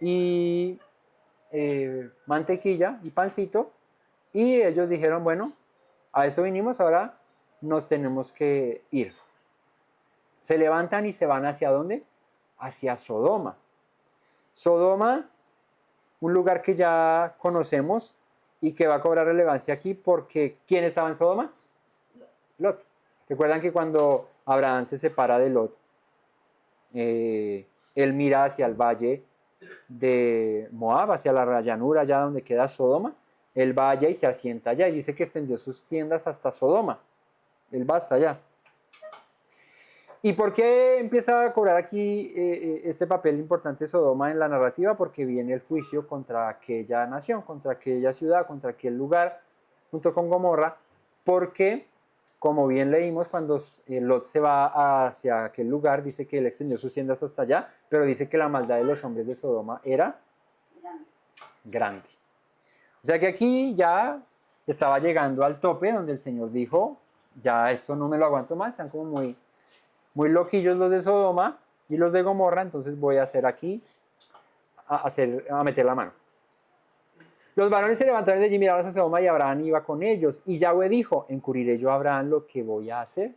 y mantequilla y pancito, y ellos dijeron, bueno, a eso vinimos, ahora nos tenemos que ir. Se levantan y se van ¿hacia dónde? Hacia Sodoma. Sodoma, un lugar que ya conocemos y que va a cobrar relevancia aquí porque ¿quién estaba en Sodoma? Lot. Recuerdan que cuando Abraham se separa de Lot, él mira hacia el valle de Moab, hacia la llanura, allá donde queda Sodoma. Él va allá y se asienta allá y dice que extendió sus tiendas hasta Sodoma. Él va hasta allá. ¿Y por qué empieza a cobrar aquí este papel importante Sodoma en la narrativa? Porque viene el juicio contra aquella nación, contra aquella ciudad, contra aquel lugar, junto con Gomorra, porque, como bien leímos, cuando Lot se va hacia aquel lugar, dice que él extendió sus tiendas hasta allá, pero dice que la maldad de los hombres de Sodoma era grande. O sea que aquí ya estaba llegando al tope donde el Señor dijo, ya esto no me lo aguanto más, están como muy loquillos los de Sodoma y los de Gomorra, entonces voy a hacer aquí, a meter la mano. Los varones se levantaron de allí, miraron a Sodoma, y Abraham iba con ellos. Y Yahweh dijo, ¿encubriré yo a Abraham lo que voy a hacer?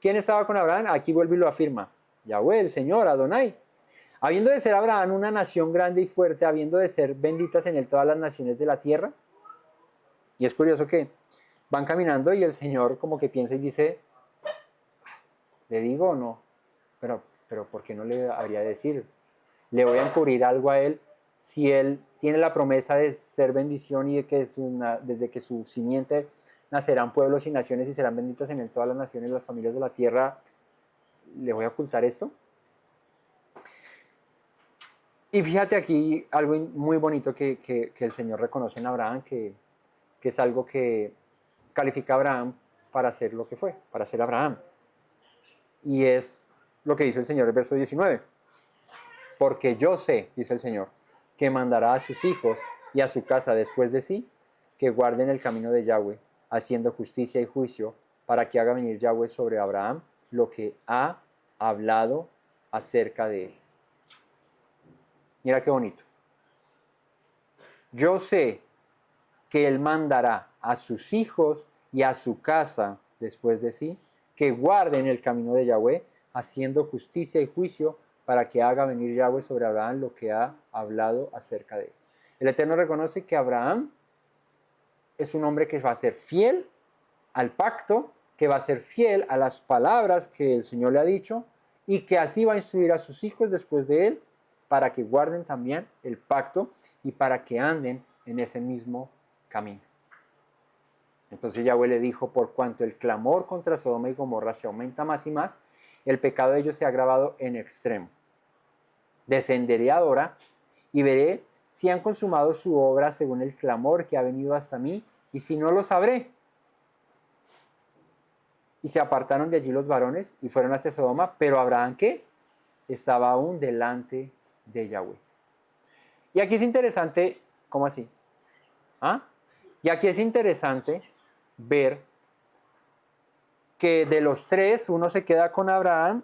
¿Quién estaba con Abraham? Aquí vuelve y lo afirma. Yahweh, el Señor, Adonai. Habiendo de ser Abraham una nación grande y fuerte, habiendo de ser benditas en él todas las naciones de la tierra. Y es curioso que van caminando y el Señor como que piensa y dice, ¿le digo o no? Pero ¿por qué no le habría de decir? le voy a encubrir algo a él si él tiene la promesa de ser bendición y de que desde que su simiente nacerán pueblos y naciones y serán benditas en él todas las naciones, las familias de la tierra? ¿Le voy a ocultar esto? Y fíjate aquí algo muy bonito que el Señor reconoce en Abraham, que es algo que califica a Abraham para ser lo que fue, para ser Abraham. Y es lo que dice el Señor en el verso 19. Porque yo sé, dice el Señor, que mandará a sus hijos y a su casa después de sí, que guarden el camino de Yahweh, haciendo justicia y juicio, para que haga venir Yahweh sobre Abraham lo que ha hablado acerca de él. Mira qué bonito. Yo sé que él mandará a sus hijos y a su casa después de sí, que guarden el camino de Yahweh, haciendo justicia y juicio, para que haga venir Yahweh sobre Abraham lo que ha hablado acerca de él. El Eterno reconoce que Abraham es un hombre que va a ser fiel al pacto, que va a ser fiel a las palabras que el Señor le ha dicho, y que así va a instruir a sus hijos después de él, para que guarden también el pacto y para que anden en ese mismo camino. Entonces Yahweh le dijo: por cuanto el clamor contra Sodoma y Gomorra se aumenta más y más, el pecado de ellos se ha agravado en extremo. Descenderé ahora y veré si han consumado su obra según el clamor que ha venido hasta mí, y si no, lo sabré. Y se apartaron de allí los varones y fueron hacia Sodoma, pero Abraham, ¿qué? Estaba aún delante de Yahweh. Y aquí es interesante, ¿cómo así? ¿Ah? Y aquí es interesante ver que de los tres, uno se queda con Abraham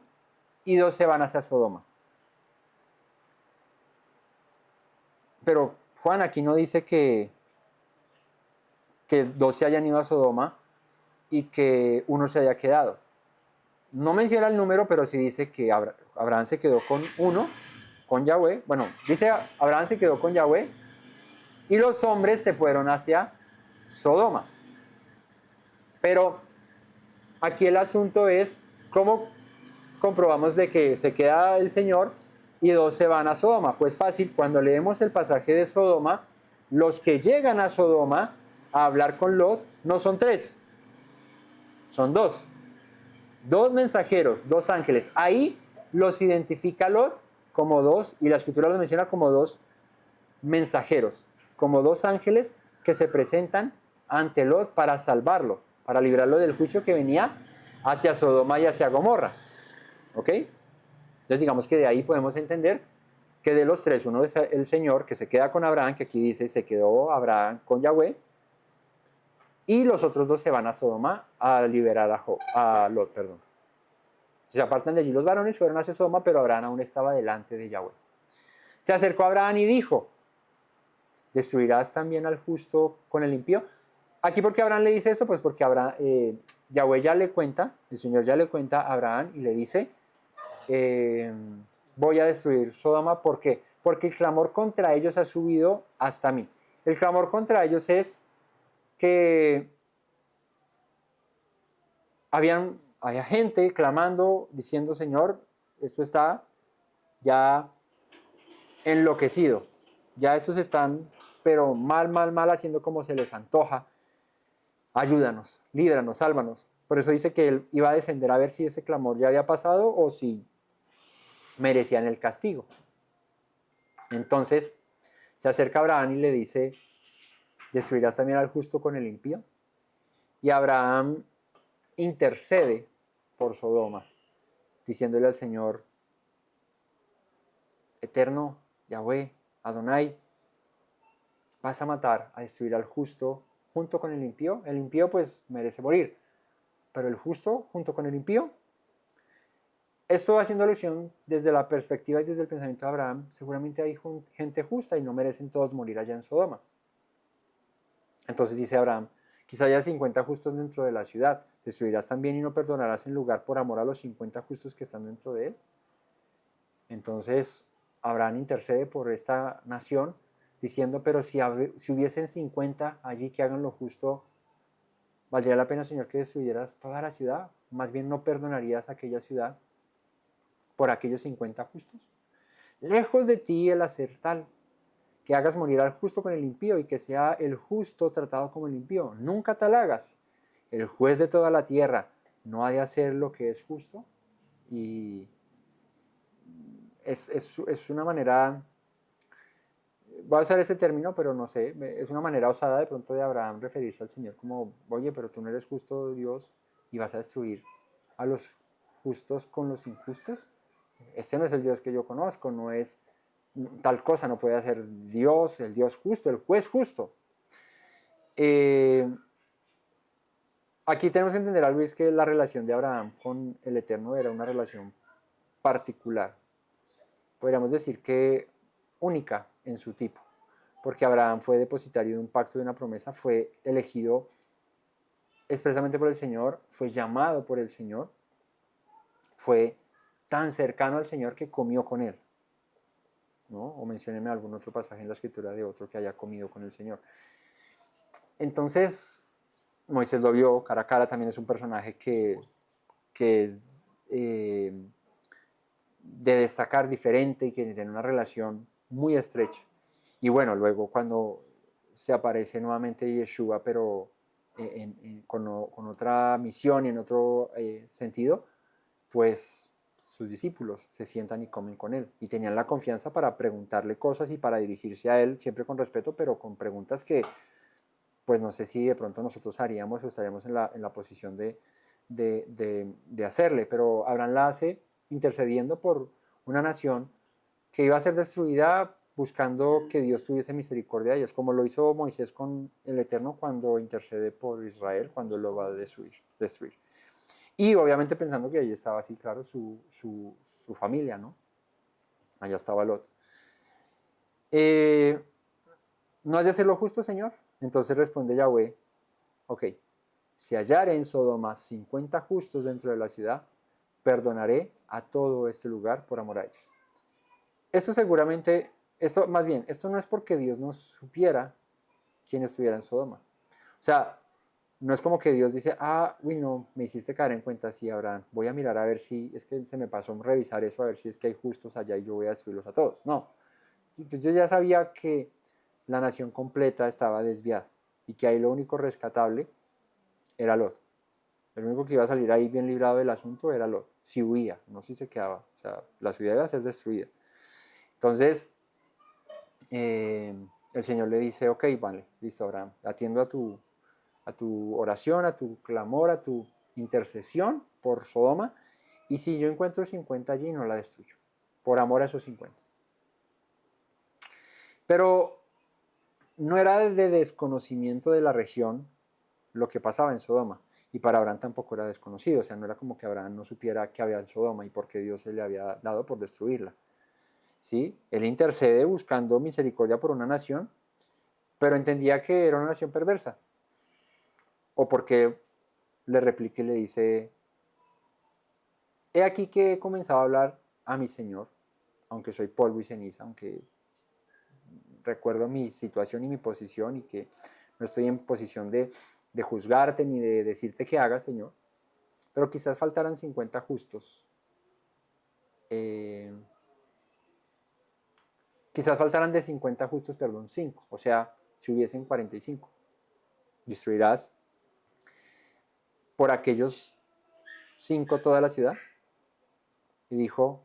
y dos se van hacia Sodoma. Pero Juan aquí no dice que dos se hayan ido a Sodoma y que uno se haya quedado. No menciona el número, pero sí dice que Abraham se quedó con uno, con Yahweh. Bueno, dice Abraham se quedó con Yahweh y los hombres se fueron hacia Sodoma. Pero aquí el asunto es cómo comprobamos de que se queda el Señor y dos se van a Sodoma. Pues fácil, cuando leemos el pasaje de Sodoma, los que llegan a Sodoma a hablar con Lot no son tres, son dos. Dos mensajeros, dos ángeles. Ahí los identifica Lot como dos, y la escritura los menciona como dos mensajeros, como dos ángeles que se presentan ante Lot para salvarlo, para librarlo del juicio que venía hacia Sodoma y hacia Gomorra. ¿Ok? Entonces digamos que de ahí podemos entender que de los tres, uno es el Señor que se queda con Abraham, que aquí dice se quedó Abraham con Yahweh, y los otros dos se van a Sodoma a liberar a Lot, perdón. Se apartan de allí los varones, fueron hacia Sodoma, pero Abraham aún estaba delante de Yahweh. Se acercó a Abraham y dijo: ¿destruirás también al justo con el impío? Aquí, ¿por qué Abraham le dice esto? Pues porque Yahweh ya le cuenta, el Señor ya le cuenta a Abraham y le dice: voy a destruir Sodoma. ¿Por qué? Porque el clamor contra ellos ha subido hasta mí. El clamor contra ellos es que había gente clamando, diciendo: Señor, esto está ya enloquecido, ya estos están, pero mal, haciendo como se les antoja. Ayúdanos, líbranos, sálvanos. Por eso dice que él iba a descender a ver si ese clamor ya había pasado o si merecían el castigo. Entonces se acerca a Abraham y le dice: ¿destruirás también al justo con el impío? Y Abraham intercede por Sodoma, diciéndole al Señor: Eterno, Yahweh, Adonai, vas a matar, a destruir al justo junto con el impío. El impío pues merece morir, pero el justo junto con el impío. Esto haciendo alusión desde la perspectiva y desde el pensamiento de Abraham. Seguramente hay gente justa y no merecen todos morir allá en Sodoma. Entonces dice Abraham: quizá haya 50 justos dentro de la ciudad. ¿Destruirás también y no perdonarás en lugar por amor a los 50 justos que están dentro de él? Entonces Abraham intercede por esta nación diciendo: pero si hubiesen 50 allí que hagan lo justo, ¿valdría la pena, Señor, que destruyeras toda la ciudad? Más bien, ¿no perdonarías aquella ciudad por aquellos 50 justos? lejos de ti el hacer tal, que hagas morir al justo con el impío y que sea el justo tratado como el impío. Nunca tal hagas. El juez de toda la tierra no ha de hacer lo que es justo. Y es una manera, voy a usar ese término, pero no sé, es una manera osada de pronto de Abraham referirse al Señor como, oye, pero tú no eres justo, Dios, y vas a destruir a los justos con los injustos. Este no es el Dios que yo conozco, no es tal cosa, no puede hacer Dios, el Dios justo, el juez justo. Aquí tenemos que entender algo, y es que la relación de Abraham con el Eterno era una relación particular. Podríamos decir que única en su tipo, porque Abraham fue depositario de un pacto, de una promesa, fue elegido expresamente por el Señor, fue llamado por el Señor, fue tan cercano al Señor que comió con él, ¿no? O menciónenme algún otro pasaje en la escritura de otro que haya comido con el Señor. Entonces, Moisés lo vio cara a cara, también es un personaje que es de destacar, diferente, y que tiene una relación muy estrecha. Y bueno, luego cuando se aparece nuevamente Yeshua, pero con otra misión y en otro sentido, pues sus discípulos se sientan y comen con él. Y tenían la confianza para preguntarle cosas y para dirigirse a él, siempre con respeto, pero con preguntas que, pues no sé si de pronto nosotros haríamos o estaríamos en la posición de hacerle. Pero Abraham la hace intercediendo por una nación que iba a ser destruida, buscando que Dios tuviese misericordia de ellos, como lo hizo Moisés con el Eterno cuando intercede por Israel, cuando lo va a destruir. Y obviamente pensando que ahí estaba así, claro, su familia, ¿no? Allá estaba Lot. ¿No has de hacer lo justo, Señor? Entonces responde Yahweh, ok, si hallare en Sodoma 50 justos dentro de la ciudad, perdonaré a todo este lugar por amor a ellos. Esto seguramente, más bien, esto no es porque Dios no supiera quién estuviera en Sodoma. O sea, no es como que Dios dice, uy, no, me hiciste caer en cuenta, sí, Abraham, voy a mirar a ver si, es que se me pasó revisar eso, a ver si es que hay justos allá y yo voy a destruirlos a todos. No, pues yo ya sabía que la nación completa estaba desviada y que ahí lo único rescatable era Lot. El único que iba a salir ahí bien librado del asunto era Lot, si huía, no si se quedaba. O sea, la ciudad iba a ser destruida. Entonces, el Señor le dice, ok, vale, listo, Abraham, atiendo a tu oración, a tu clamor, a tu intercesión por Sodoma, y si yo encuentro 50 allí, no la destruyo, por amor a esos 50. Pero no era de desconocimiento de la región lo que pasaba en Sodoma, y para Abraham tampoco era desconocido, o sea, no era como que Abraham no supiera que había en Sodoma y por qué Dios se le había dado por destruirla. ¿Sí? Él intercede buscando misericordia por una nación, pero entendía que era una nación perversa. O porque le replica y le dice, he aquí que he comenzado a hablar a mi Señor, aunque soy polvo y ceniza, aunque recuerdo mi situación y mi posición y que no estoy en posición de juzgarte ni de decirte qué hagas, Señor, pero quizás faltaran 50 justos. Quizás faltaran de 50 justos, perdón, 5, o sea, si hubiesen 45. Destruirás por aquellos 5 toda la ciudad. Y dijo,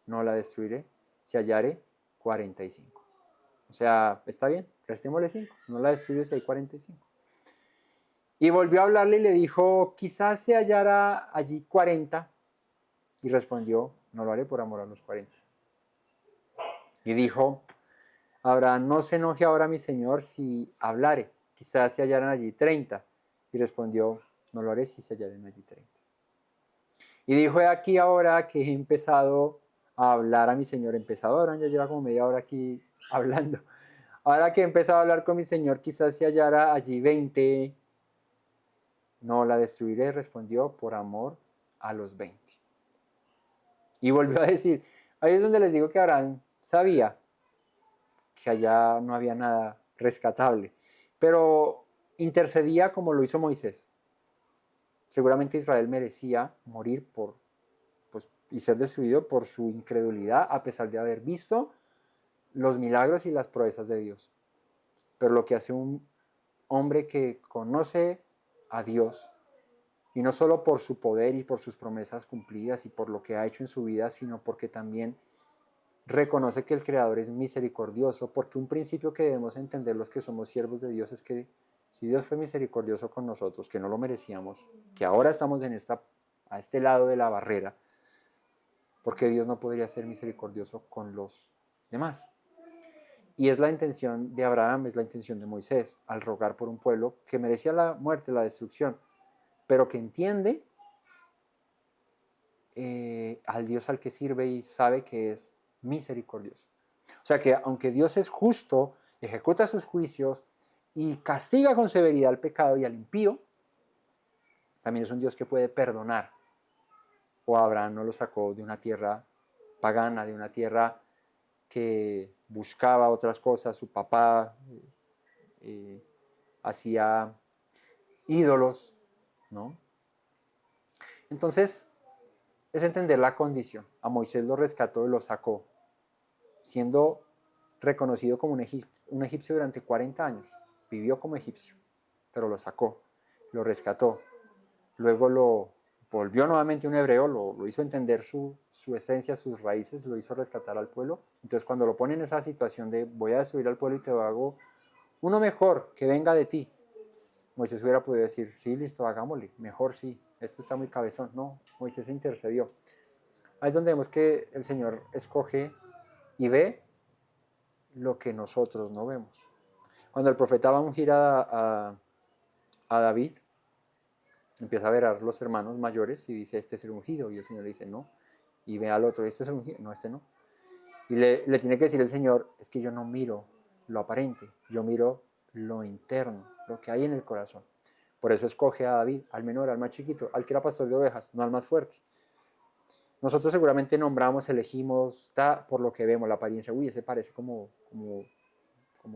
no la destruiré, si hallare 45. O sea, está bien, restémosle 5, no la destruyo si hay 45. Y volvió a hablarle y le dijo, quizás se hallara allí 40. Y respondió, no lo haré por amor a los 40. Y dijo, Abraham, no se enoje ahora mi señor si hablare, quizás se hallaran allí 30. Y respondió, no lo haré si se hallaren allí 30. Y dijo, he aquí ahora que he empezado a hablar a mi señor, ahora ya lleva como media hora aquí hablando. Ahora que he empezado a hablar con mi señor, quizás se hallara allí 20. No la destruiré, respondió, por amor a los 20. Y volvió a decir, ahí es donde les digo que Abraham sabía que allá no había nada rescatable, pero intercedía como lo hizo Moisés. Seguramente Israel merecía morir y ser destruido por su incredulidad a pesar de haber visto los milagros y las proezas de Dios. Pero lo que hace un hombre que conoce a Dios, y no solo por su poder y por sus promesas cumplidas y por lo que ha hecho en su vida, sino porque también reconoce que el Creador es misericordioso, porque un principio que debemos entender los que somos siervos de Dios es que si Dios fue misericordioso con nosotros, que no lo merecíamos, que ahora estamos a este lado de la barrera, porque Dios no podría ser misericordioso con los demás. Y es la intención de Abraham, es la intención de Moisés, al rogar por un pueblo que merecía la muerte, la destrucción, pero que entiende al Dios al que sirve y sabe que es misericordioso. O sea que aunque Dios es justo, ejecuta sus juicios y castiga con severidad al pecado y al impío, también es un Dios que puede perdonar. O Abraham no lo sacó de una tierra pagana, de una tierra que buscaba otras cosas. Su papá hacía ídolos, ¿no? Entonces, es entender la condición. A Moisés lo rescató y lo sacó, siendo reconocido como un egipcio durante 40 años. Vivió como egipcio, pero lo sacó, lo rescató. Luego lo volvió nuevamente un hebreo, lo hizo entender su esencia, sus raíces, lo hizo rescatar al pueblo. Entonces cuando lo pone en esa situación de voy a destruir al pueblo y te hago uno mejor que venga de ti, Moisés hubiera podido decir, sí, listo, hagámosle, mejor sí, este está muy cabezón. No, Moisés intercedió. Ahí es donde vemos que el Señor escoge y ve lo que nosotros no vemos. Cuando el profeta va a ungir a David, empieza a ver a los hermanos mayores y dice, este es el ungido. Y el Señor le dice, no. Y ve al otro, este es el ungido. No, este no. Y le tiene que decir el Señor, es que yo no miro lo aparente, yo miro lo interno, lo que hay en el corazón. Por eso escoge a David, al menor, al más chiquito, al que era pastor de ovejas, no al más fuerte. Nosotros seguramente nombramos, elegimos, por lo que vemos, la apariencia, uy, ese parece como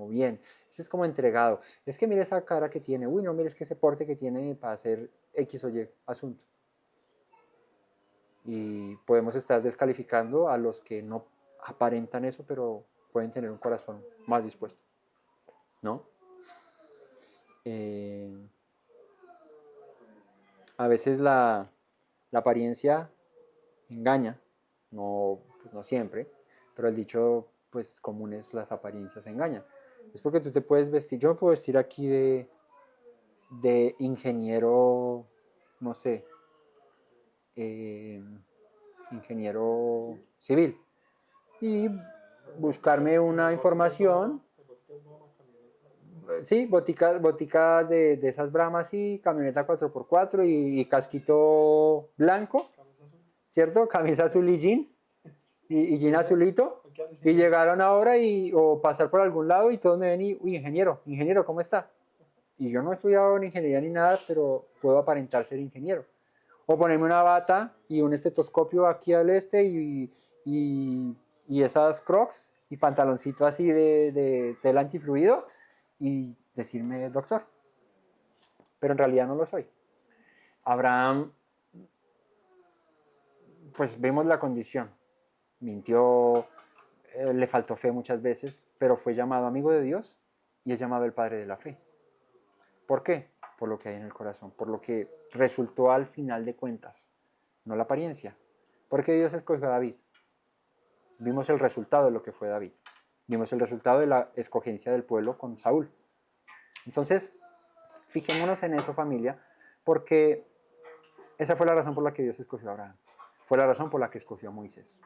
bien, ese es como entregado, es que mire esa cara que tiene, uy, no, mire es que ese porte que tiene para hacer X o Y asunto. Y podemos estar descalificando a los que no aparentan eso, pero pueden tener un corazón más dispuesto, ¿no? A veces la apariencia engaña, no, pues no siempre, pero el dicho pues común es las apariencias engañan. Es porque tú te puedes vestir, yo me puedo vestir aquí de ingeniero, no sé, ingeniero civil y buscarme una información, sí, boticas de esas Brahmas y camioneta 4x4 y casquito blanco, ¿cierto? Camisa azul y jean azulito, y llegaron ahora o pasar por algún lado y todos me ven y, uy, ingeniero, ¿cómo está? Y yo no he estudiado en ingeniería ni nada, pero puedo aparentar ser ingeniero. O ponerme una bata y un estetoscopio aquí al y esas crocs y pantaloncito así de tela antifluido y decirme doctor. Pero en realidad no lo soy. Abraham, pues vemos la condición. Mintió, le faltó fe muchas veces, pero fue llamado amigo de Dios y es llamado el padre de la fe. ¿Por qué? Por lo que hay en el corazón, por lo que resultó al final de cuentas, no la apariencia. ¿Por qué Dios escogió a David? Vimos el resultado de lo que fue David. Vimos el resultado de la escogencia del pueblo con Saúl. Entonces, fijémonos en eso, familia, porque esa fue la razón por la que Dios escogió a Abraham. Fue la razón por la que escogió a Moisés.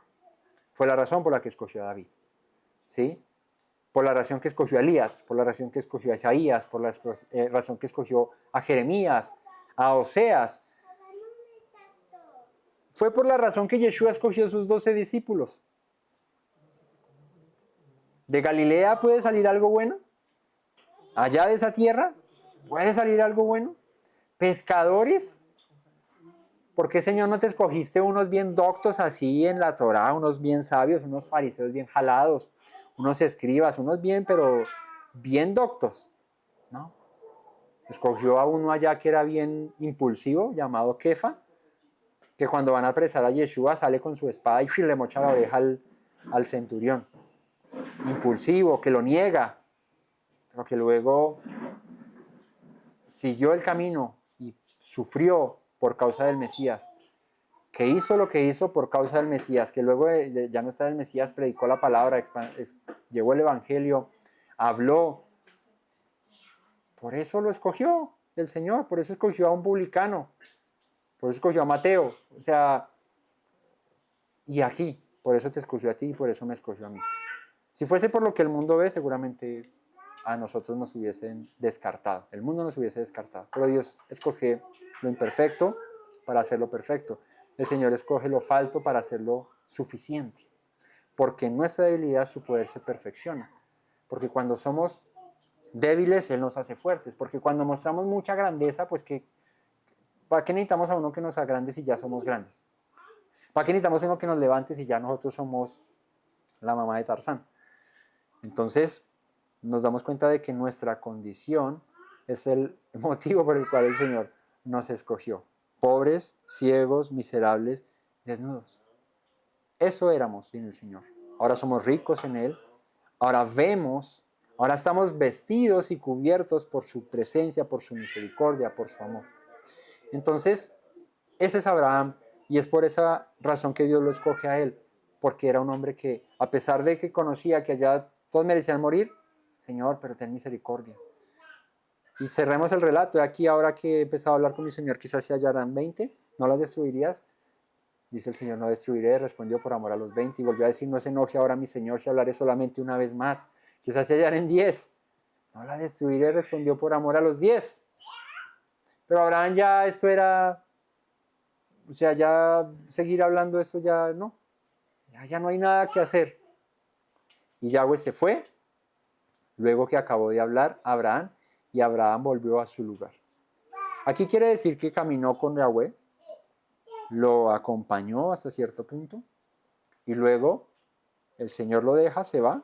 Fue la razón por la que escogió a David. ¿Sí? Por la razón que escogió a Elías, por la razón que escogió a Isaías, por la razón que escogió a Jeremías, a Oseas. Fue por la razón que Yeshua escogió a sus 12 discípulos. ¿De Galilea puede salir algo bueno? ¿Allá de esa tierra puede salir algo bueno? ¿Pescadores? ¿Por qué, Señor, no te escogiste unos bien doctos así en la Torá, unos bien sabios, unos fariseos bien jalados, unos escribas, unos bien, pero bien doctos? ¿No? Escogió a uno allá que era bien impulsivo, llamado Kefa, que cuando van a apresar a Yeshua sale con su espada y le mocha la oreja al centurión. Impulsivo, que lo niega, pero que luego siguió el camino y sufrió por causa del Mesías, que hizo lo que hizo por causa del Mesías, que luego ya no está el Mesías, predicó la palabra, llevó el Evangelio, habló. Por eso lo escogió el Señor, por eso escogió a un publicano, por eso escogió a Mateo, o sea, y aquí, por eso te escogió a ti y por eso me escogió a mí. Si fuese por lo que el mundo ve, seguramente a nosotros nos hubiesen descartado, el mundo nos hubiese descartado, pero Dios escoge lo imperfecto para hacerlo perfecto. El Señor escoge lo falto para hacerlo suficiente, porque en nuestra debilidad su poder se perfecciona, porque cuando somos débiles Él nos hace fuertes, porque cuando mostramos mucha grandeza, pues ¿para qué necesitamos a uno que nos agrande si ya somos grandes? ¿Para qué necesitamos a uno que nos levante si ya nosotros somos la mamá de Tarzán? Entonces nos damos cuenta de que nuestra condición es el motivo por el cual el Señor nos escogió. Pobres, ciegos, miserables, desnudos. Eso éramos sin el Señor. Ahora somos ricos en Él. Ahora vemos, ahora estamos vestidos y cubiertos por su presencia, por su misericordia, por su amor. Entonces, ese es Abraham y es por esa razón que Dios lo escoge a él, porque era un hombre que, a pesar de que conocía que allá todos merecían morir, Señor, pero ten misericordia. Y cerremos el relato. Aquí ahora que he empezado a hablar con mi Señor, quizás se hallarán 20, ¿no las destruirías? Dice el Señor, no destruiré, respondió por amor a los 20, y volvió a decir, no se enoje ahora mi Señor si hablaré solamente una vez más, quizás se hallarán 10. No la destruiré, respondió por amor a los 10. Pero Abraham ya esto era, o sea, ya seguir hablando esto ya no, ya no hay nada que hacer. Y Yahweh se fue, luego que acabó de hablar Abraham, y Abraham volvió a su lugar. Aquí quiere decir que caminó con Yahweh, lo acompañó hasta cierto punto, y luego el Señor lo deja, se va,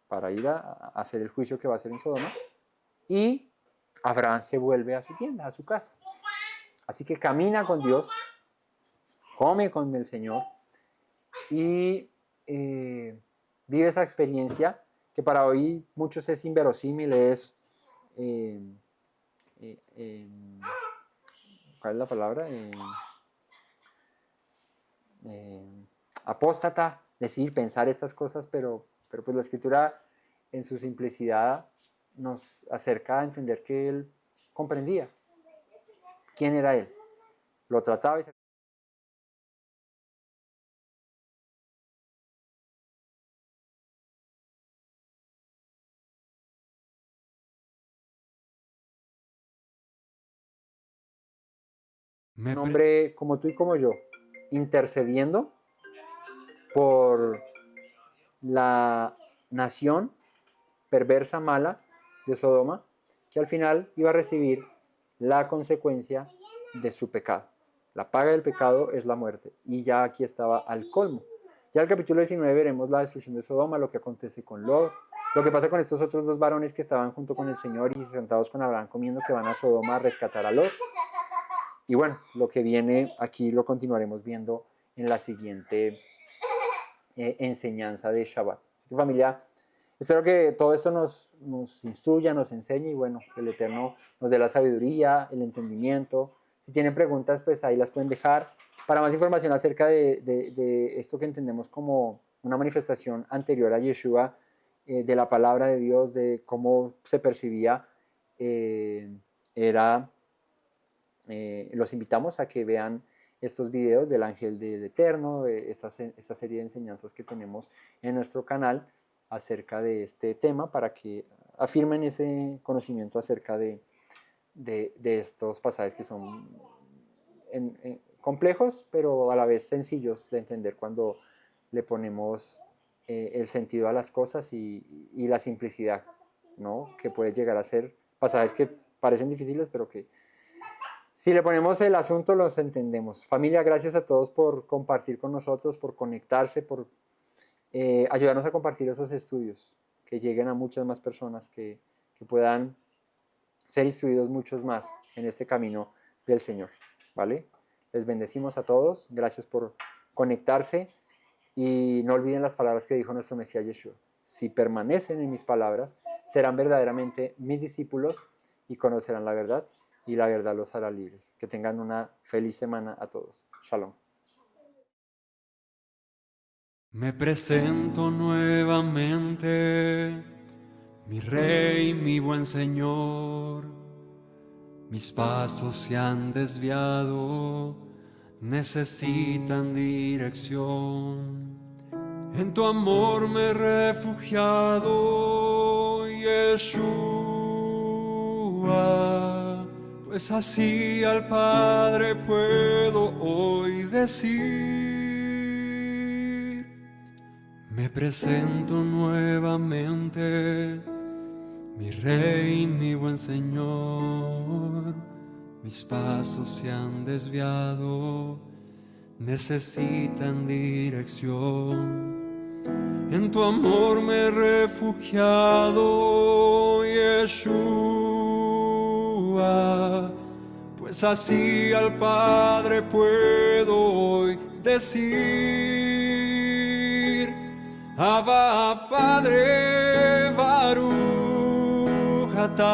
para ir a hacer el juicio que va a hacer en Sodoma, y Abraham se vuelve a su tienda, a su casa. Así que camina con Dios, come con el Señor, y vive esa experiencia que para hoy muchos es inverosímil, es ¿cuál es la palabra? Apóstata, decir, pensar estas cosas, pero pues la Escritura en su simplicidad nos acerca a entender que él comprendía quién era él, lo trataba y se... Un hombre como tú y como yo, intercediendo por la nación perversa, mala de Sodoma, que al final iba a recibir la consecuencia de su pecado. La paga del pecado es la muerte. Y ya aquí estaba al colmo. Ya en el capítulo 19 veremos la destrucción de Sodoma, lo que acontece con Lot, lo que pasa con estos otros dos varones que estaban junto con el Señor y sentados con Abraham comiendo, que van a Sodoma a rescatar a Lot. Y bueno, lo que viene aquí lo continuaremos viendo en la siguiente enseñanza de Shabbat. Así que familia, espero que todo esto nos instruya, nos enseñe y bueno, que el Eterno nos dé la sabiduría, el entendimiento. Si tienen preguntas, pues ahí las pueden dejar. Para más información acerca de esto que entendemos como una manifestación anterior a Yeshua, de la palabra de Dios, de cómo se percibía, los invitamos a que vean estos videos del Ángel del Eterno, esta serie de enseñanzas que tenemos en nuestro canal acerca de este tema para que afirmen ese conocimiento acerca de estos pasajes que son complejos, pero a la vez sencillos de entender cuando le ponemos el sentido a las cosas y la simplicidad, ¿no? Que puede llegar a ser pasajes que parecen difíciles, pero que si le ponemos el asunto, los entendemos. Familia, gracias a todos por compartir con nosotros, por conectarse, por ayudarnos a compartir esos estudios, que lleguen a muchas más personas, que puedan ser instruidos muchos más en este camino del Señor. ¿Vale? Les bendecimos a todos. Gracias por conectarse. Y no olviden las palabras que dijo nuestro Mesías Yeshua. Si permanecen en mis palabras, serán verdaderamente mis discípulos y conocerán la verdad, y la verdad los hará libres. Que tengan una feliz semana a todos. Shalom. Me presento nuevamente, mi Rey, mi buen Señor. Mis pasos se han desviado, necesitan dirección. En tu amor me he refugiado, Yeshua, pues así al Padre puedo hoy decir. Me presento nuevamente, mi Rey, mi buen Señor. Mis pasos se han desviado, necesitan dirección. En tu amor me he refugiado, Yeshua, pues así al Padre puedo hoy decir. Abba, Padre, Baruch atah.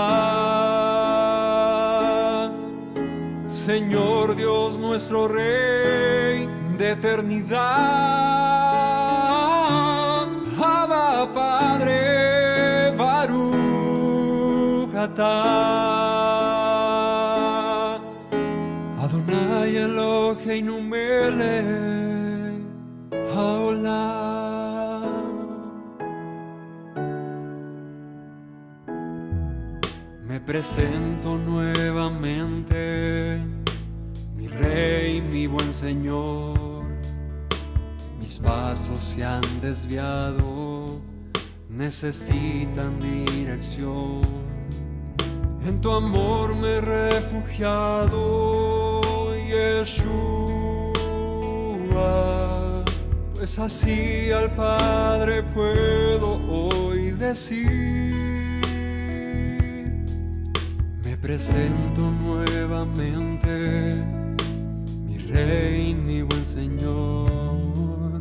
Señor Dios nuestro Rey de eternidad. Abba, Padre, Baruch atah. Adonai Eloheinu melech haolam. Me presento nuevamente, mi Rey, mi buen Señor. Mis pasos se han desviado, necesitan dirección. En tu amor me he refugiado, Yeshua, pues así al Padre puedo hoy decir. Me presento nuevamente, mi Rey, mi buen Señor.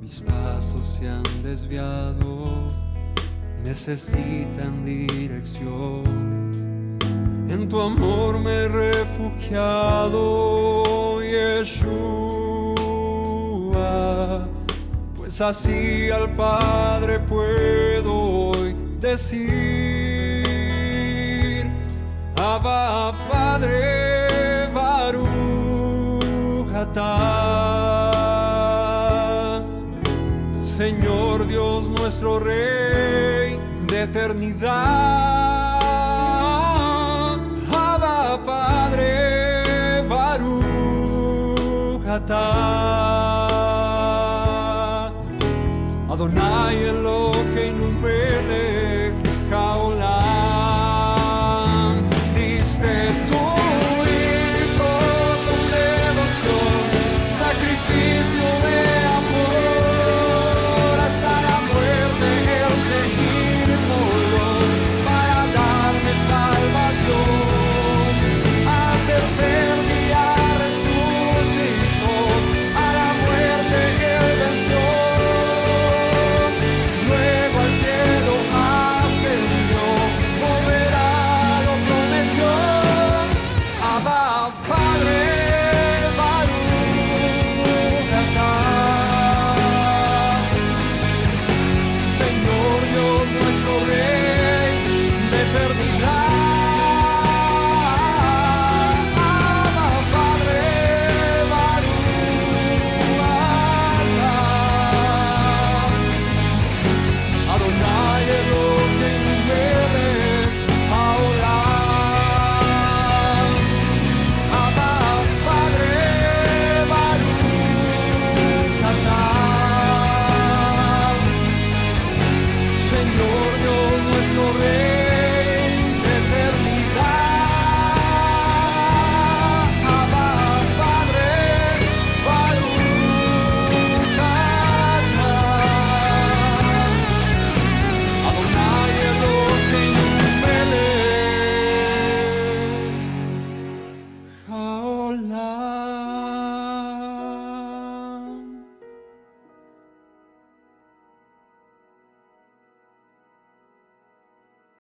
Mis pasos se han desviado, necesitan dirección. En tu amor me he refugiado, Yeshua, pues así al Padre puedo hoy decir. Abba, Padre, Baruch atah. Señor Dios nuestro Rey de eternidad. Abba, Padre, Baruch atah. Adonai Eloheinu melech haolam. Diste tu Hijo con devoción, sacrificio de amor, hasta la muerte el seguirlo para darme salvación. Al tercer día resucitó, a la muerte él venció. Luego al cielo ascendió, volverá, lo prometió. Abba, Padre, Baruch atah. Señor Dios nuestro Rey de eternidad. Abba, Padre, Baruch atah. Adonai Eloheinu melech haolam. Abba, Padre, Baruch atah. Señor Dios nuestro Rey de eternidad. Abba, Padre, Baruch atah. Adonai Eloheinu melech haolam. volar.